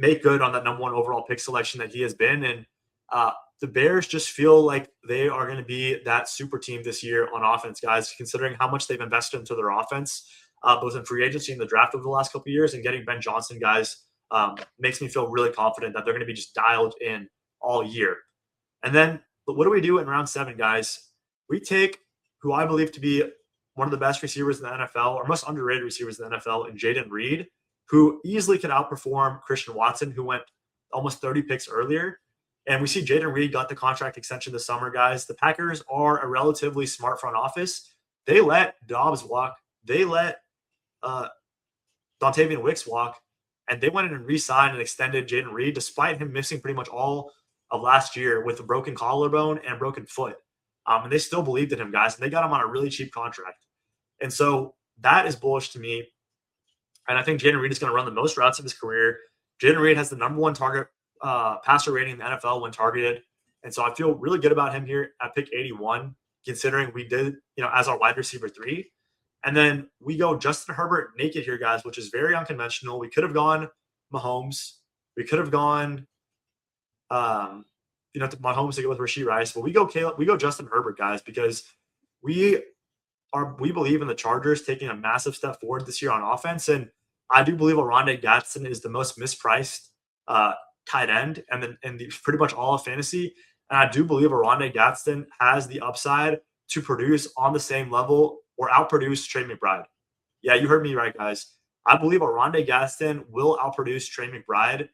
make good on that number 1 overall pick selection that he has been. And the Bears just feel like they are going to be that super team this year on offense, guys, considering how much they've invested into their offense, both in free agency and the draft over the last couple of years, and getting Ben Johnson, guys, makes me feel really confident that they're going to be just dialed in all year. And then what do we do in round 7, guys? We take who I believe to be one of the best receivers in the NFL, or most underrated receivers in the NFL, in Jayden Reed, who easily could outperform Christian Watson, who went almost 30 picks earlier. And we see Jayden Reed got the contract extension this summer, guys. The Packers are a relatively smart front office. They let Dobbs walk. They let Dontavian Wicks walk. And they went in and re-signed and extended Jayden Reed, despite him missing pretty much all of last year with a broken collarbone and a broken foot. And they still believed in him, guys. And they got him on a really cheap contract. And so that is bullish to me. And I think Jayden Reed is going to run the most routes of his career. Jayden Reed has the number 1 target passer rating in the NFL when targeted. And so I feel really good about him here at pick 81, considering we did, as our wide receiver 3. And then we go Justin Herbert naked here, guys, which is very unconventional. We could have gone Mahomes. We could have gone, Mahomes to go with Rashee Rice. But we go Justin Herbert, guys, because we believe in the Chargers taking a massive step forward this year on offense. And I do believe Oronde Gadsden is the most mispriced uh, tight end and then in the pretty much all of fantasy. And I do believe Oronde Gadsden has the upside to produce on the same level or outproduce Trey McBride. Yeah, you heard me right, guys. I believe Oronde Gadsden will outproduce Trey McBride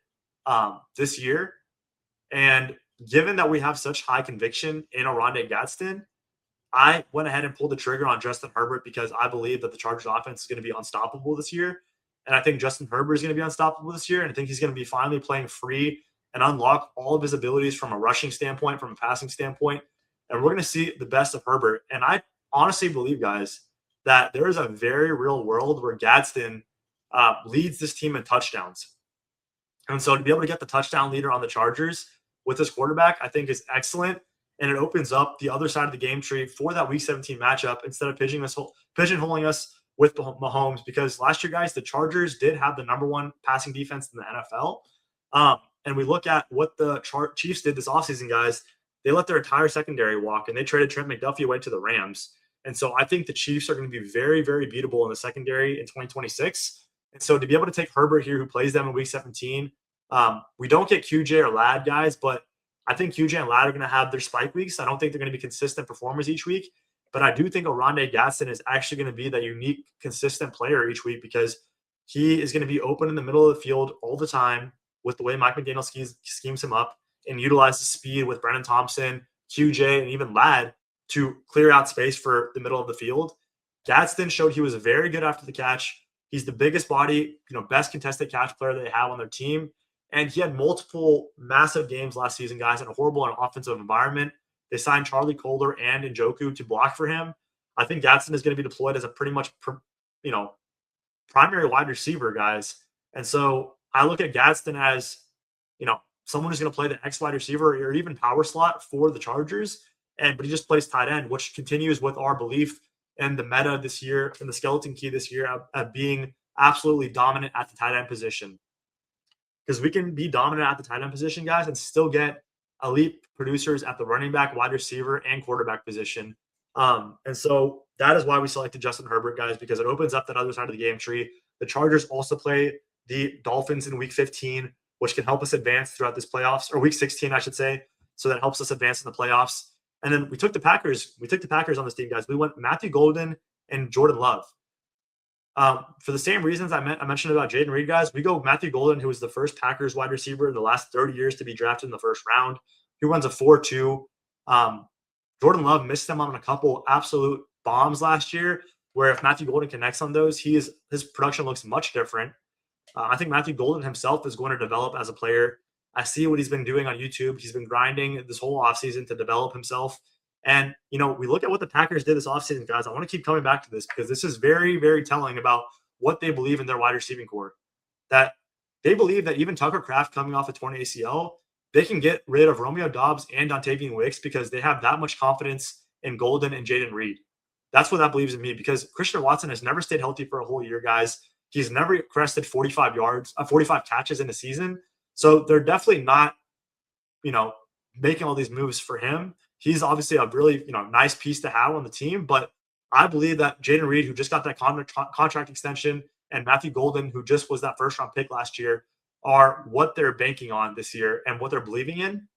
this year. And given that we have such high conviction in Oronde Gadsden, I went ahead and pulled the trigger on Justin Herbert because I believe that the Chargers offense is going to be unstoppable this year. And I think Justin Herbert is going to be unstoppable this year. And I think he's going to be finally playing free and unlock all of his abilities from a rushing standpoint, from a passing standpoint. And we're going to see the best of Herbert. And I honestly believe, guys, that there is a very real world where Gadsden leads this team in touchdowns. And so to be able to get the touchdown leader on the Chargers with this quarterback, I think is excellent. And it opens up the other side of the game tree for that Week 17 matchup instead of pigeonholing us with Mahomes. Because last year, guys, the Chargers did have the number one passing defense in the NFL. And we look at what the Chiefs did this offseason, guys. They let their entire secondary walk, and they traded Trent McDuffie away to the Rams. And so I think the Chiefs are going to be very, very beatable in the secondary in 2026. And so to be able to take Herbert here, who plays them in Week 17, we don't get QJ or Ladd, guys, but I think QJ and Ladd are going to have their spike weeks. I don't think they're going to be consistent performers each week, but I do think Oronde Gadsden is actually going to be that unique, consistent player each week because he is going to be open in the middle of the field all the time with the way Mike McDaniel schemes him up and utilizes speed with Brennan Thompson, QJ, and even Ladd to clear out space for the middle of the field. Gadsden showed he was very good after the catch. He's the biggest body, best contested catch player they have on their team. And he had multiple massive games last season, guys, in a horrible and offensive environment. They signed Charlie Colder and Njoku to block for him. I think Gadsden is going to be deployed as a pretty much, primary wide receiver, guys. And so I look at Gadsden as, someone who's going to play the X wide receiver or even power slot for the Chargers. But he just plays tight end, which continues with our belief in the meta this year and the skeleton key this year at being absolutely dominant at the tight end position. Because we can be dominant at the tight end position, guys, and still get elite producers at the running back, wide receiver, and quarterback position. And so that is why we selected Justin Herbert, guys, because it opens up that other side of the game tree. The Chargers also play the Dolphins in Week 15, which can help us advance throughout this playoffs, or Week 16, I should say. So that helps us advance in the playoffs. And then we took the Packers. We took the Packers on this team, guys. We went Matthew Golden and Jordan Love. For the same reasons I mentioned about Jaden Reed, guys, we go Matthew Golden, who was the first Packers wide receiver in the last 30 years to be drafted in the first round. He runs a 4.2. Jordan Love missed him on a couple absolute bombs last year, where if Matthew Golden connects on those, his production looks much different. I think Matthew Golden himself is going to develop as a player. I see what he's been doing on YouTube. He's been grinding this whole offseason to develop himself. And, we look at what the Packers did this offseason, guys. I want to keep coming back to this because this is very, very telling about what they believe in their wide receiving core. That they believe that even Tucker Kraft coming off a torn ACL, they can get rid of Romeo Doubs and Dontavian Wicks because they have that much confidence in Golden and Jaden Reed. That's what that believes in me because Christian Watson has never stayed healthy for a whole year, guys. He's never crested 45 catches in a season. So they're definitely not, making all these moves for him. He's obviously a really, nice piece to have on the team. But I believe that Jaden Reed, who just got that contract extension, and Matthew Golden, who just was that first-round pick last year, are what they're banking on this year and what they're believing in.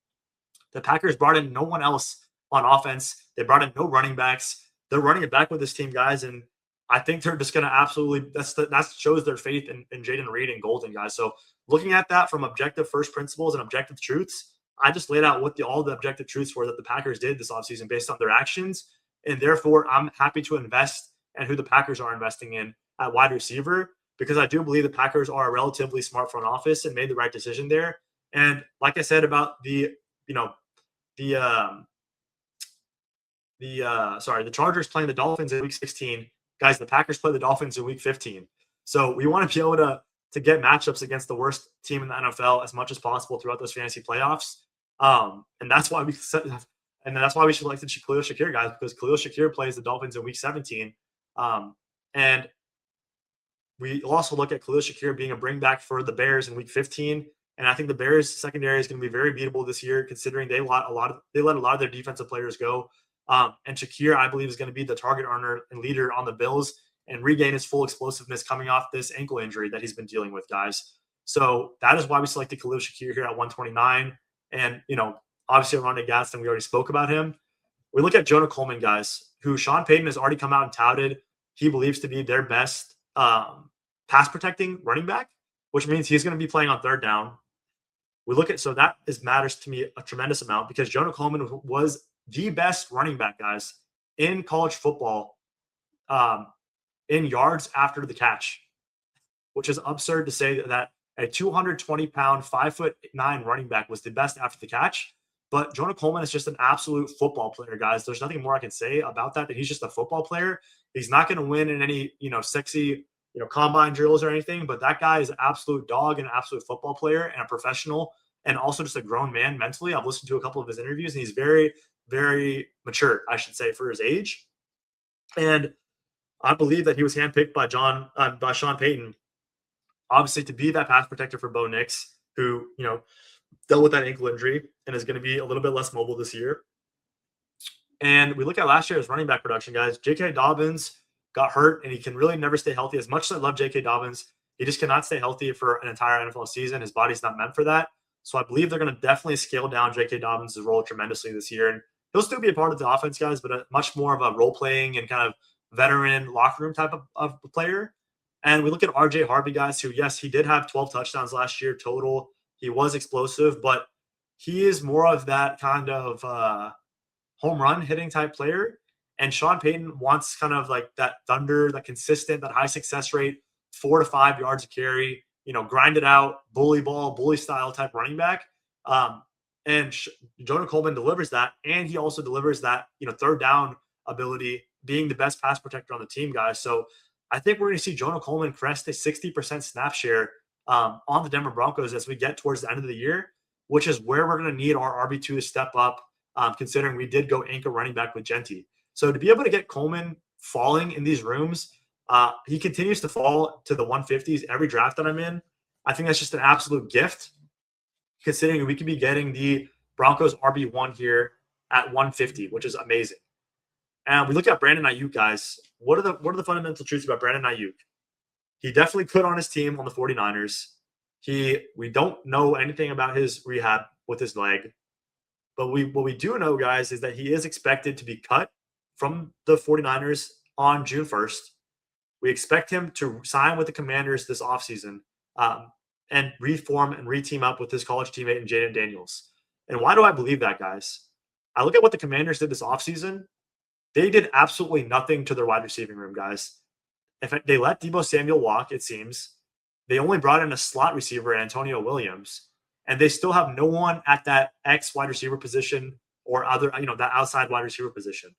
The Packers brought in no one else on offense. They brought in no running backs. They're running it back with this team, guys, and I think they're just going to absolutely that shows their faith in Jaden Reed and Golden, guys. So looking at that from objective first principles and objective truths, I just laid out what all the objective truths were that the Packers did this offseason based on their actions. And therefore, I'm happy to invest in who the Packers are investing in at wide receiver because I do believe the Packers are a relatively smart front office and made the right decision there. And like I said about the Chargers playing the Dolphins in Week 16, guys, the Packers play the Dolphins in Week 15. So we want to be able to get matchups against the worst team in the NFL as much as possible throughout those fantasy playoffs. And that's why we selected Khalil Shakir, guys, because Khalil Shakir plays the Dolphins in Week 17. And we also look at Khalil Shakir being a bring back for the Bears in Week 15. And I think the Bears secondary is going to be very beatable this year, considering they let a lot of their defensive players go. And Shakir, I believe, is going to be the target earner and leader on the Bills and regain his full explosiveness coming off this ankle injury that he's been dealing with, guys. So that is why we selected Khalil Shakir here at 129. And, obviously, Ronnie Gaston, we already spoke about him. We look at Jonah Coleman, guys, who Sean Payton has already come out and touted he believes to be their best pass protecting running back, which means he's going to be playing on third down. So that matters to me a tremendous amount because Jonah Coleman was the best running back, guys, in college football in yards after the catch, which is absurd to say that a 220-pound, 5'9" running back was the best after the catch. But Jonah Coleman is just an absolute football player, guys. There's nothing more I can say about that he's just a football player. He's not going to win in any, sexy, combine drills or anything, but that guy is an absolute dog and an absolute football player and a professional and also just a grown man mentally. I've listened to a couple of his interviews, and he's very, very mature, I should say, for his age. And I believe that he was handpicked by Sean Payton, obviously, to be that pass protector for Bo Nix, who, dealt with that ankle injury and is going to be a little bit less mobile this year. And we look at last year's running back production, guys. J.K. Dobbins got hurt, and he can really never stay healthy. As much as I love J.K. Dobbins, he just cannot stay healthy for an entire NFL season. His body's not meant for that. So I believe they're going to definitely scale down J.K. Dobbins' role tremendously this year. And he'll still be a part of the offense, guys, but much more of a role-playing and kind of veteran locker room type of player. And we look at R.J. Harvey, guys, who, yes, he did have 12 touchdowns last year total. He was explosive, but he is more of that kind of home run hitting type player. And Sean Payton wants kind of like that thunder, that consistent, that high success rate, 4 to 5 yards a carry, grind it out, bully ball, bully style type running back. And Jonah Coleman delivers that. And he also delivers that, third down ability, being the best pass protector on the team, guys. So I think we're going to see Jonah Coleman crest a 60% snap share on the Denver Broncos as we get towards the end of the year, which is where we're going to need our RB2 to step up, considering we did go anchor running back with Genty. So to be able to get Coleman falling in these rooms, he continues to fall to the 150s every draft that I'm in. I think that's just an absolute gift, considering we could be getting the Broncos RB1 here at 150, which is amazing. And we look at Brandon Ayuk, guys. What are the fundamental truths about Brandon Ayuk? He definitely put on his team on the 49ers. We don't know anything about his rehab with his leg. But what we do know, guys, is that he is expected to be cut from the 49ers on June 1st. We expect him to sign with the Commanders this offseason and reform and re-team up with his college teammate in Jaden Daniels. And why do I believe that, guys? I look at what the Commanders did this offseason. They did absolutely nothing to their wide receiving room, guys. In fact, they let Deebo Samuel walk, it seems. They only brought in a slot receiver, Antonio Williams, and they still have no one at that X wide receiver position or other, that outside wide receiver position.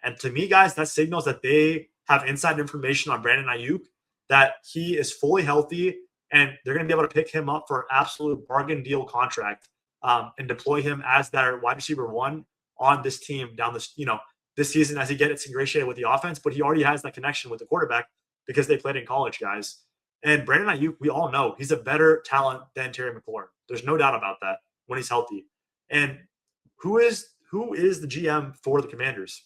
And to me, guys, that signals that they have inside information on Brandon Ayuk, that he is fully healthy, and they're going to be able to pick him up for an absolute bargain deal contract and deploy him as their wide receiver one on this team down this season as he gets ingratiated with the offense. But he already has that connection with the quarterback because they played in college, guys. And Brandon Ayuk, we all know he's a better talent than Terry McLaurin. There's no doubt about that when he's healthy. And who is the GM for the Commanders?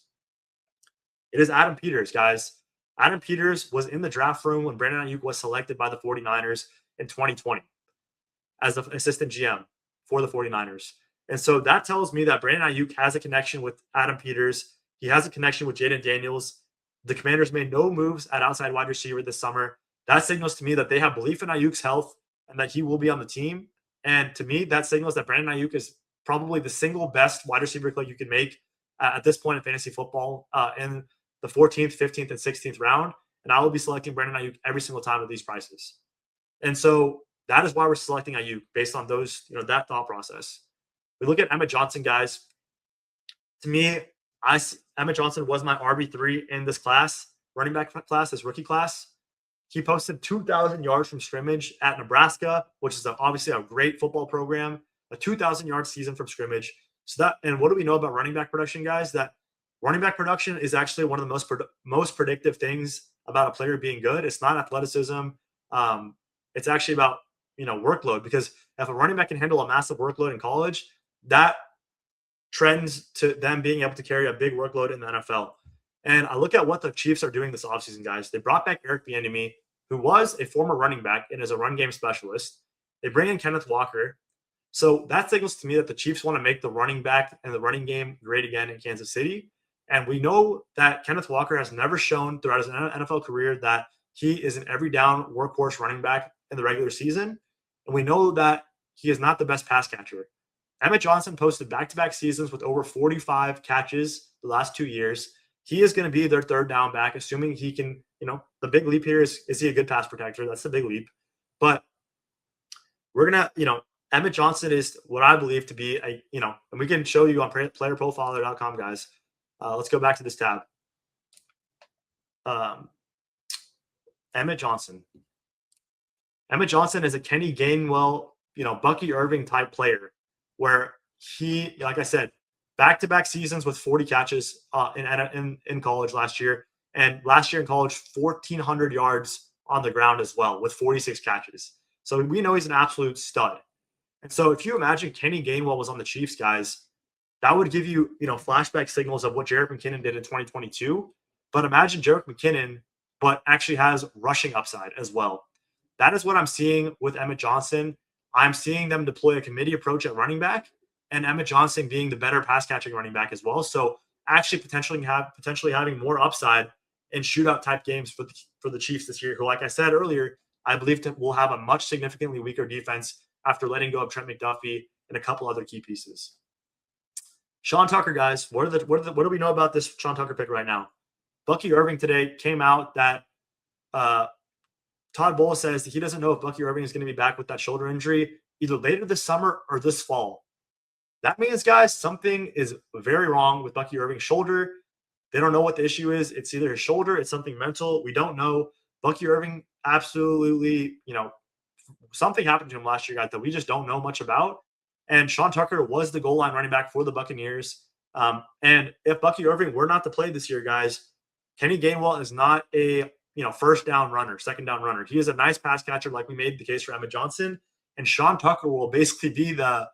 It is Adam Peters, guys. Adam Peters was in the draft room when Brandon Ayuk was selected by the 49ers in 2020 as the assistant GM for the 49ers. And so that tells me that Brandon Ayuk has a connection with Adam Peters. He has a connection with Jaden Daniels. The Commanders made no moves at outside wide receiver this summer. That signals to me that they have belief in Ayuk's health and that he will be on the team. And to me, that signals that Brandon Ayuk is probably the single best wide receiver click you can make at this point in fantasy football in the 14th, 15th, and 16th round. And I will be selecting Brandon Ayuk every single time with these prices. And so that is why we're selecting Ayuk based on those, that thought process. We look at Emmett Johnson, guys. To me, Emmett Johnson was my RB3 in this class, running back class, this rookie class. He posted 2,000 yards from scrimmage at Nebraska, which is obviously a great football program, a 2,000-yard season from scrimmage. And what do we know about running back production, guys? That running back production is actually one of the most predictive things about a player being good. It's not athleticism. It's actually about, workload, because if a running back can handle a massive workload in college, that trends to them being able to carry a big workload in the NFL. And I look at what the Chiefs are doing this offseason, guys. They brought back Eric Bieniemy, who was a former running back and is a run game specialist. They bring in Kenneth Walker. So that signals to me that the Chiefs want to make the running back and the running game great again in Kansas City. And we know that Kenneth Walker has never shown throughout his NFL career that he is an every down workhorse running back in the regular season. And we know that he is not the best pass catcher. Emmett Johnson posted back-to-back seasons with over 45 catches the last 2 years. He is going to be their third down back, assuming he can, the big leap here is he a good pass protector? That's the big leap. But we're going to, Emmett Johnson is what I believe to be and we can show you on playerprofiler.com, guys. Let's go back to this tab. Emmett Johnson. Emmett Johnson is a Kenny Gainwell, Bucky Irving type player where he, like I said, back-to-back seasons with 40 catches in college last year. And last year in college, 1,400 yards on the ground as well with 46 catches. So we know he's an absolute stud. And so if you imagine Kenny Gainwell was on the Chiefs, guys, that would give you, flashback signals of what Jerick McKinnon did in 2022. But imagine Jerick McKinnon, but actually has rushing upside as well. That is what I'm seeing with Emmett Johnson. I'm seeing them deploy a committee approach at running back and Emmett Johnson being the better pass catching running back as well. So actually potentially having more upside in shootout type games for the Chiefs this year, who, like I said earlier, I believe will have a much significantly weaker defense after letting go of Trent McDuffie and a couple other key pieces. Sean Tucker, guys, what do we know about this Sean Tucker pick right now? Bucky Irving today came out that Todd Bowles says that he doesn't know if Bucky Irving is going to be back with that shoulder injury either later this summer or this fall. That means, guys, something is very wrong with Bucky Irving's shoulder. They don't know what the issue is. It's either his shoulder, it's something mental. We don't know. Bucky Irving absolutely, something happened to him last year, guys, that we just don't know much about. And Sean Tucker was the goal line running back for the Buccaneers. And if Bucky Irving were not to play this year, guys, Kenny Gainwell is not a first down runner, second down runner. He is a nice pass catcher, like we made the case for Emmett Johnson. And Sean Tucker will basically be the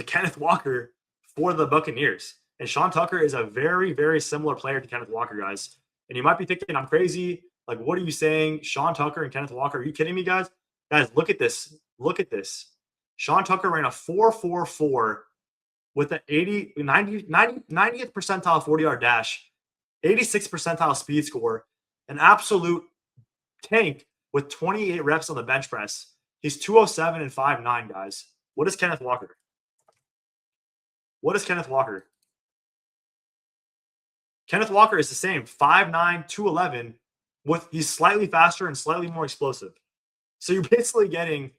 Kenneth Walker for the Buccaneers. And Sean Tucker is a very, very similar player to Kenneth Walker, guys. And you might be thinking, I'm crazy. Like, what are you saying? Sean Tucker and Kenneth Walker. Are you kidding me, guys? Guys, look at this. Look at this. Sean Tucker ran a 4.44 with an 90th percentile 40-yard dash, 86th percentile speed score, an absolute tank with 28 reps on the bench press. He's 207 and 5'9", guys. What is Kenneth Walker? What is Kenneth Walker? Kenneth Walker is the same, 5'9", 211, with he's slightly faster and slightly more explosive. So you're basically getting,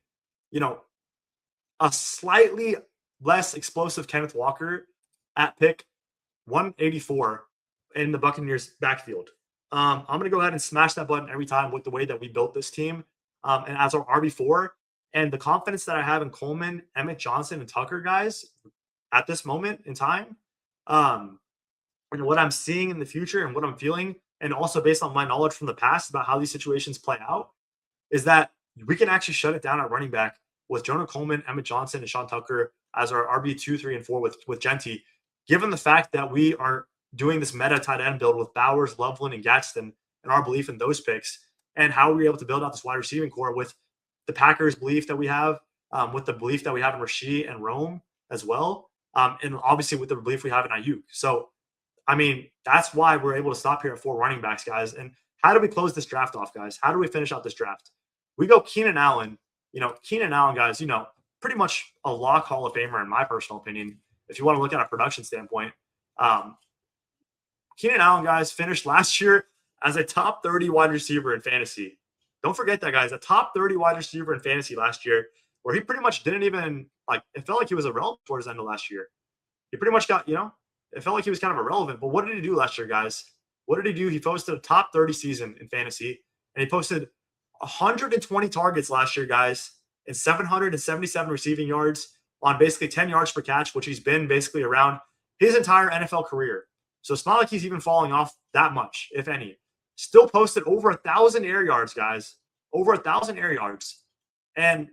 a slightly less explosive Kenneth Walker at pick 184 in the Buccaneers backfield. I'm going to go ahead and smash that button every time with the way that we built this team and as our RB4. And the confidence that I have in Coleman, Emmett Johnson, and Tucker, guys, at this moment in time, and what I'm seeing in the future and what I'm feeling, and also based on my knowledge from the past about how these situations play out, is that we can actually shut it down at running back with Jonah Coleman, Emmett Johnson, and Sean Tucker as our RB2, 3, and 4 with Genty, given the fact that we are doing this meta tight end build with Bowers, Loveland, and Gadsden, and our belief in those picks, and how we're able to build out this wide receiving core with the Packers' belief that we have, with the belief that we have in Rasheed and Rome as well, and obviously with the belief we have in Ayuk. So, I mean, that's why we're able to stop here at 4 running backs, guys. And how do we close this draft off, guys? How do we finish out this draft? We go Keenan Allen. Keenan Allen, guys, pretty much a lock Hall of Famer in my personal opinion, if you want to look at a production standpoint. Keenan Allen, guys, finished last year as a top 30 wide receiver in fantasy. Don't forget that, guys, a top 30 wide receiver in fantasy last year, where he pretty much didn't even, it felt like he was irrelevant towards the end of last year. He pretty much got, it felt like he was kind of irrelevant. But what did he do last year, guys? What did he do? He posted a top 30 season in fantasy, and he posted 120 targets last year, guys, and 777 receiving yards on basically 10 yards per catch, which he's been basically around his entire NFL career. So it's not like he's even falling off that much, if any. Still posted over 1,000 air yards, guys. Over 1,000 air yards. And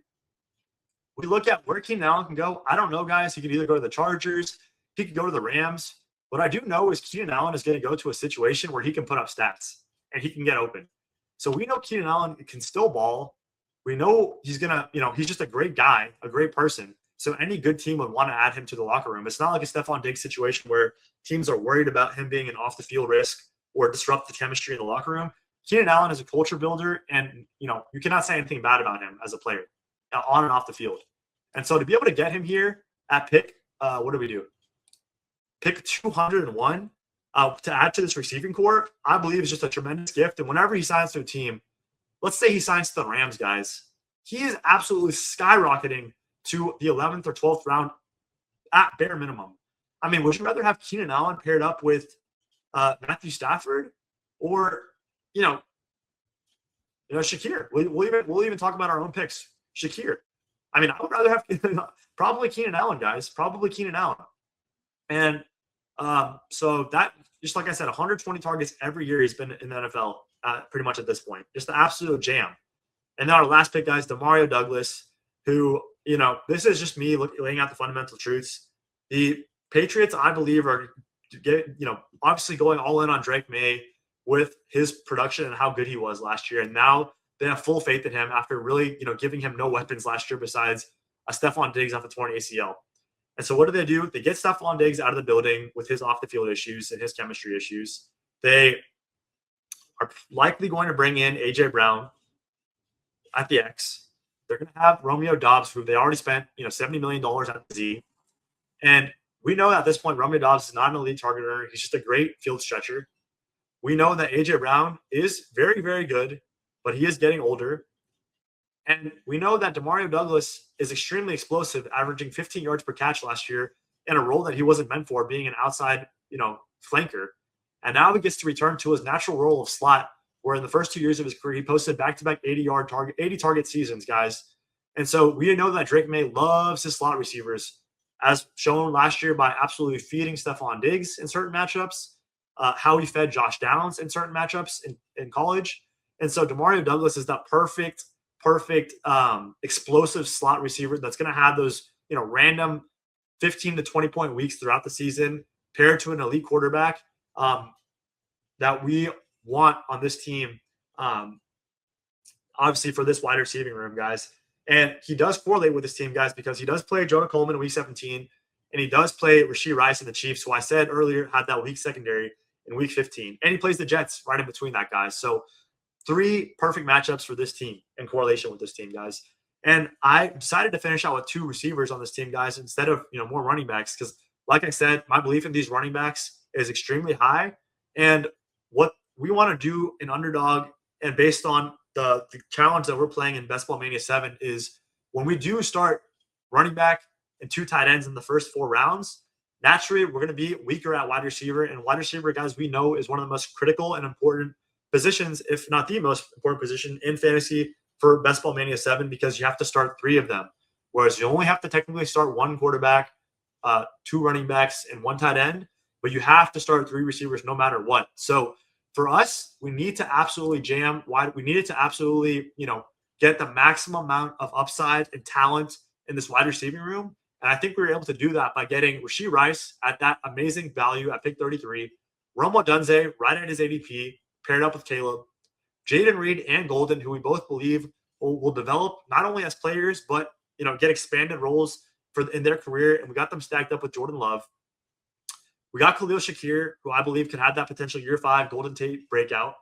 we look at where Keenan Allen can go. I don't know, guys. He could either go to the Chargers. he could go to the Rams. What I do know is Keenan Allen is going to go to a situation where he can put up stats and he can get open. So we know Keenan Allen can still ball. We know he's going to, he's just a great guy, a great person. So any good team would want to add him to the locker room. It's not like a Stephon Diggs situation where teams are worried about him being an off-the-field risk or disrupt the chemistry in the locker room. Keenan Allen is a culture builder, and, you cannot say anything bad about him as a player on and off the field. And so to be able to get him here at pick, what do we do? Pick 201 to add to this receiving core, I believe is just a tremendous gift. And whenever he signs to a team, let's say he signs to the Rams, guys, he is absolutely skyrocketing to the 11th or 12th round at bare minimum. I mean, would you rather have Keenan Allen paired up with Matthew Stafford or, Shakir? We'll even talk about our own picks. Shakir. I mean, I would rather have probably Keenan Allen, guys. Probably Keenan Allen. And so that, just like I said, 120 targets every year he's been in the NFL pretty much at this point. Just the absolute jam. And then our last pick, guys, Demario Douglas, who, this is just me laying out the fundamental truths. The Patriots, I believe, are obviously going all in on Drake May with his production and how good he was last year. And now they have full faith in him after really, giving him no weapons last year besides a Stephon Diggs off the torn ACL. And so what do? They get Stephon Diggs out of the building with his off-the-field issues and his chemistry issues. They are likely going to bring in A.J. Brown at the X. They're going to have Romeo Doubs, who they already spent, $70 million at the Z. And we know at this point Romeo Doubs is not an elite targeter. He's just a great field stretcher. We know that A.J. Brown is very, very good, but he is getting older. And we know that Demario Douglas is extremely explosive, averaging 15 yards per catch last year in a role that he wasn't meant for, being an outside, flanker. And now he gets to return to his natural role of slot, where in the first 2 years of his career, he posted back-to-back 80 target seasons, guys. And so we know that Drake May loves his slot receivers, as shown last year by absolutely feeding Stephon Diggs in certain matchups, how he fed Josh Downs in certain matchups in college. And so Demario Douglas is that perfect explosive slot receiver that's going to have those, random 15 to 20 point weeks throughout the season, paired to an elite quarterback that we want on this team, obviously for this wide receiving room, guys. And he does correlate with this team, guys, because he does play Jonah Coleman in week 17, and he does play Rashee Rice and the Chiefs, who I said earlier had that weak secondary in week 15. And he plays the Jets right in between that, guys. So 3 perfect matchups for this team in correlation with this team, guys. And I decided to finish out with 2 receivers on this team, guys, instead of, more running backs. Because like I said, my belief in these running backs is extremely high. And what we want to do in Underdog, and based on the challenge that we're playing in Best Ball Mania 7, is when we do start running back and 2 tight ends in the first 4 rounds, naturally we're going to be weaker at wide receiver. And wide receiver, guys, we know is one of the most critical and important positions, if not the most important position in fantasy for Best Ball Mania 7, because you have to start 3 of them, whereas you only have to technically start 1 quarterback, 2 running backs, and 1 tight end, but you have to start 3 receivers no matter what. So for us, we need to absolutely jam wide. We needed to absolutely, get the maximum amount of upside and talent in this wide receiving room. And I think we were able to do that by getting Rashee Rice at that amazing value at pick 33, Rome Odunze right at his ADP, paired up with Caleb, Jaden Reed and Golden, who we both believe will develop not only as players, but, get expanded roles in their career. And we got them stacked up with Jordan Love. We got Khalil Shakir, who I believe could have that potential year 5 Golden Tate breakout.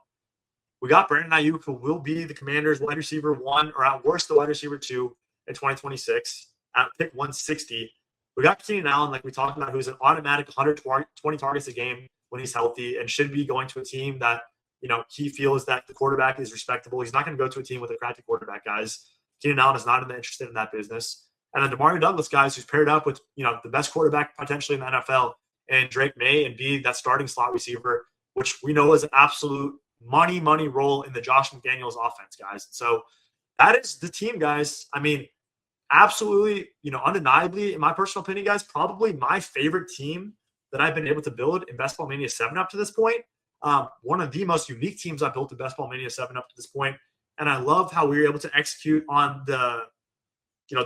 We got Brandon Ayuk, who will be the Commanders' wide receiver 1, or at worst, the wide receiver 2 in 2026 at pick 160. We got Keenan Allen, like we talked about, who's an automatic 120 targets a game when he's healthy, and should be going to a team that, he feels that the quarterback is respectable. He's not going to go to a team with a crappy quarterback, guys. Keenan Allen is not interested in that business. And then Demario Douglas, guys, who's paired up with, the best quarterback potentially in the NFL, and Drake May, and be that starting slot receiver, which we know is an absolute money role in the Josh McDaniels offense, guys. So that is the team, guys. I mean, absolutely, undeniably, in my personal opinion, guys, probably my favorite team that I've been able to build in Best Ball Mania 7 up to this point. One of the most unique teams I've built in Best Ball Mania 7 up to this point. And I love how we were able to execute on the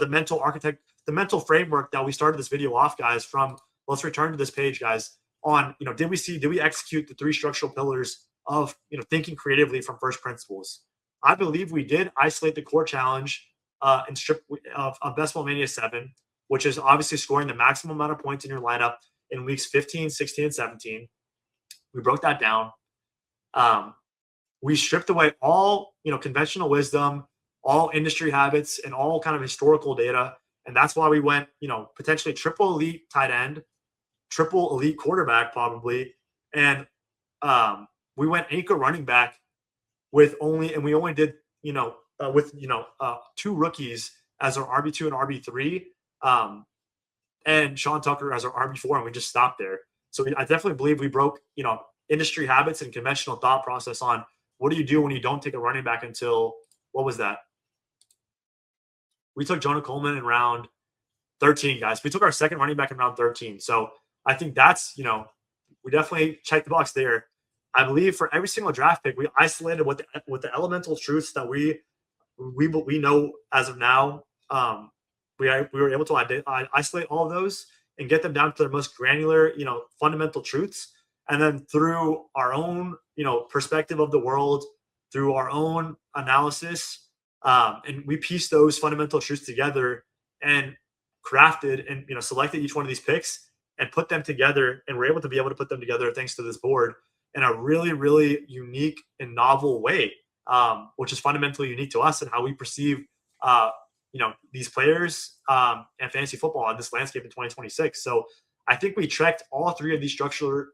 mental framework that we started this video off, guys, from let's return to this page, guys. On, did we execute the 3 structural pillars of, thinking creatively from first principles? I believe we did isolate the core challenge and strip of Best Ball Mania 7, which is obviously scoring the maximum amount of points in your lineup in weeks 15, 16, and 17. We broke that down. We stripped away all, conventional wisdom, all industry habits, and all kind of historical data. And that's why we went, potentially triple elite tight end, triple elite quarterback probably. And we went anchor running back we only did, with 2 rookies as our RB2 and RB3, and Sean Tucker as our RB4, and we just stopped there. So I definitely believe we broke, industry habits and conventional thought process on what do you do when you don't take a running back until, what was that? We took Jonah Coleman in round 13, guys. We took our second running back in round 13. So I think that's, we definitely checked the box there. I believe for every single draft pick, we isolated what the elemental truths that we know as of now. We were able to isolate all of those and get them down to their most granular, fundamental truths. And then through our own, perspective of the world, through our own analysis, and we pieced those fundamental truths together and crafted and, selected each one of these picks and put them together. And we're able to put them together thanks to this board in a really, really unique and novel way, which is fundamentally unique to us and how we perceive, these players and fantasy football on this landscape in 2026. So I think we checked all 3 of these 3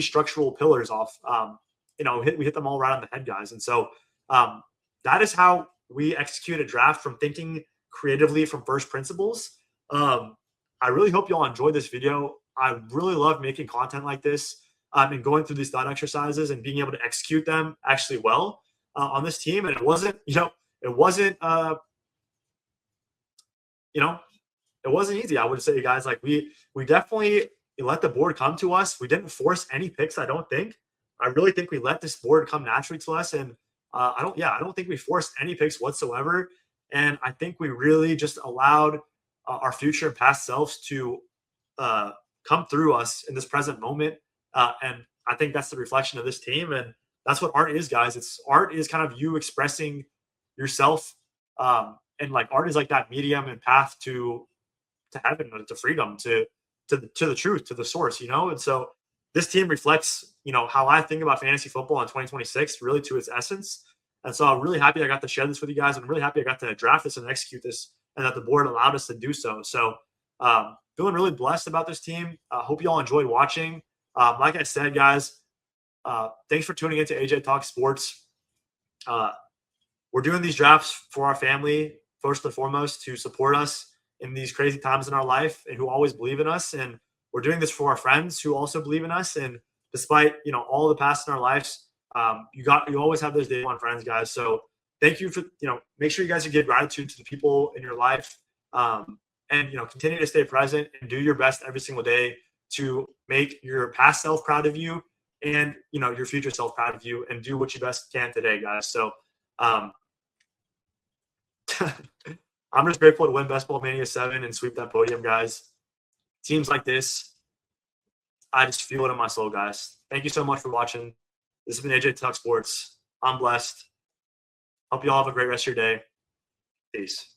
structural pillars off. We hit them all right on the head, guys. And so that is how we execute a draft, from thinking creatively from first principles. I really hope y'all enjoyed this video. I really love making content like this and going through these thought exercises and being able to execute them actually well on this team. And it wasn't easy, I would say, guys. Like we definitely let the board come to us. We didn't force any picks, I don't think. I really think we let this board come naturally to us. And I don't think we forced any picks whatsoever. And I think we really just allowed our future and past selves to come through us in this present moment. And I think that's the reflection of this team. And that's what art is, guys. Art is kind of you expressing yourself. And like art is like that medium and path to heaven, to freedom, to the truth, to the source, And so this team reflects, how I think about fantasy football in 2026, really to its essence. And so I'm really happy I got to share this with you guys. I'm really happy I got to draft this and execute this, and that the board allowed us to do so. So feeling really blessed about this team. Hope you all enjoyed watching. Like I said, guys, thanks for tuning into AJ Talk Sports. We're doing these drafts for our family, first and foremost, to support us in these crazy times in our life and who always believe in us. And we're doing this for our friends who also believe in us. And despite, all the past in our lives, you always have those day one friends, guys. So thank you for, make sure you guys give gratitude to the people in your life. And, continue to stay present and do your best every single day to make your past self proud of you and, your future self proud of you, and do what you best can today, guys. So I'm just grateful to win Best Ball Mania 7 and sweep that podium, guys. Teams like this, I just feel it in my soul, guys. Thank you so much for watching. This has been AJ Talk Sports. I'm blessed. Hope you all have a great rest of your day. Peace.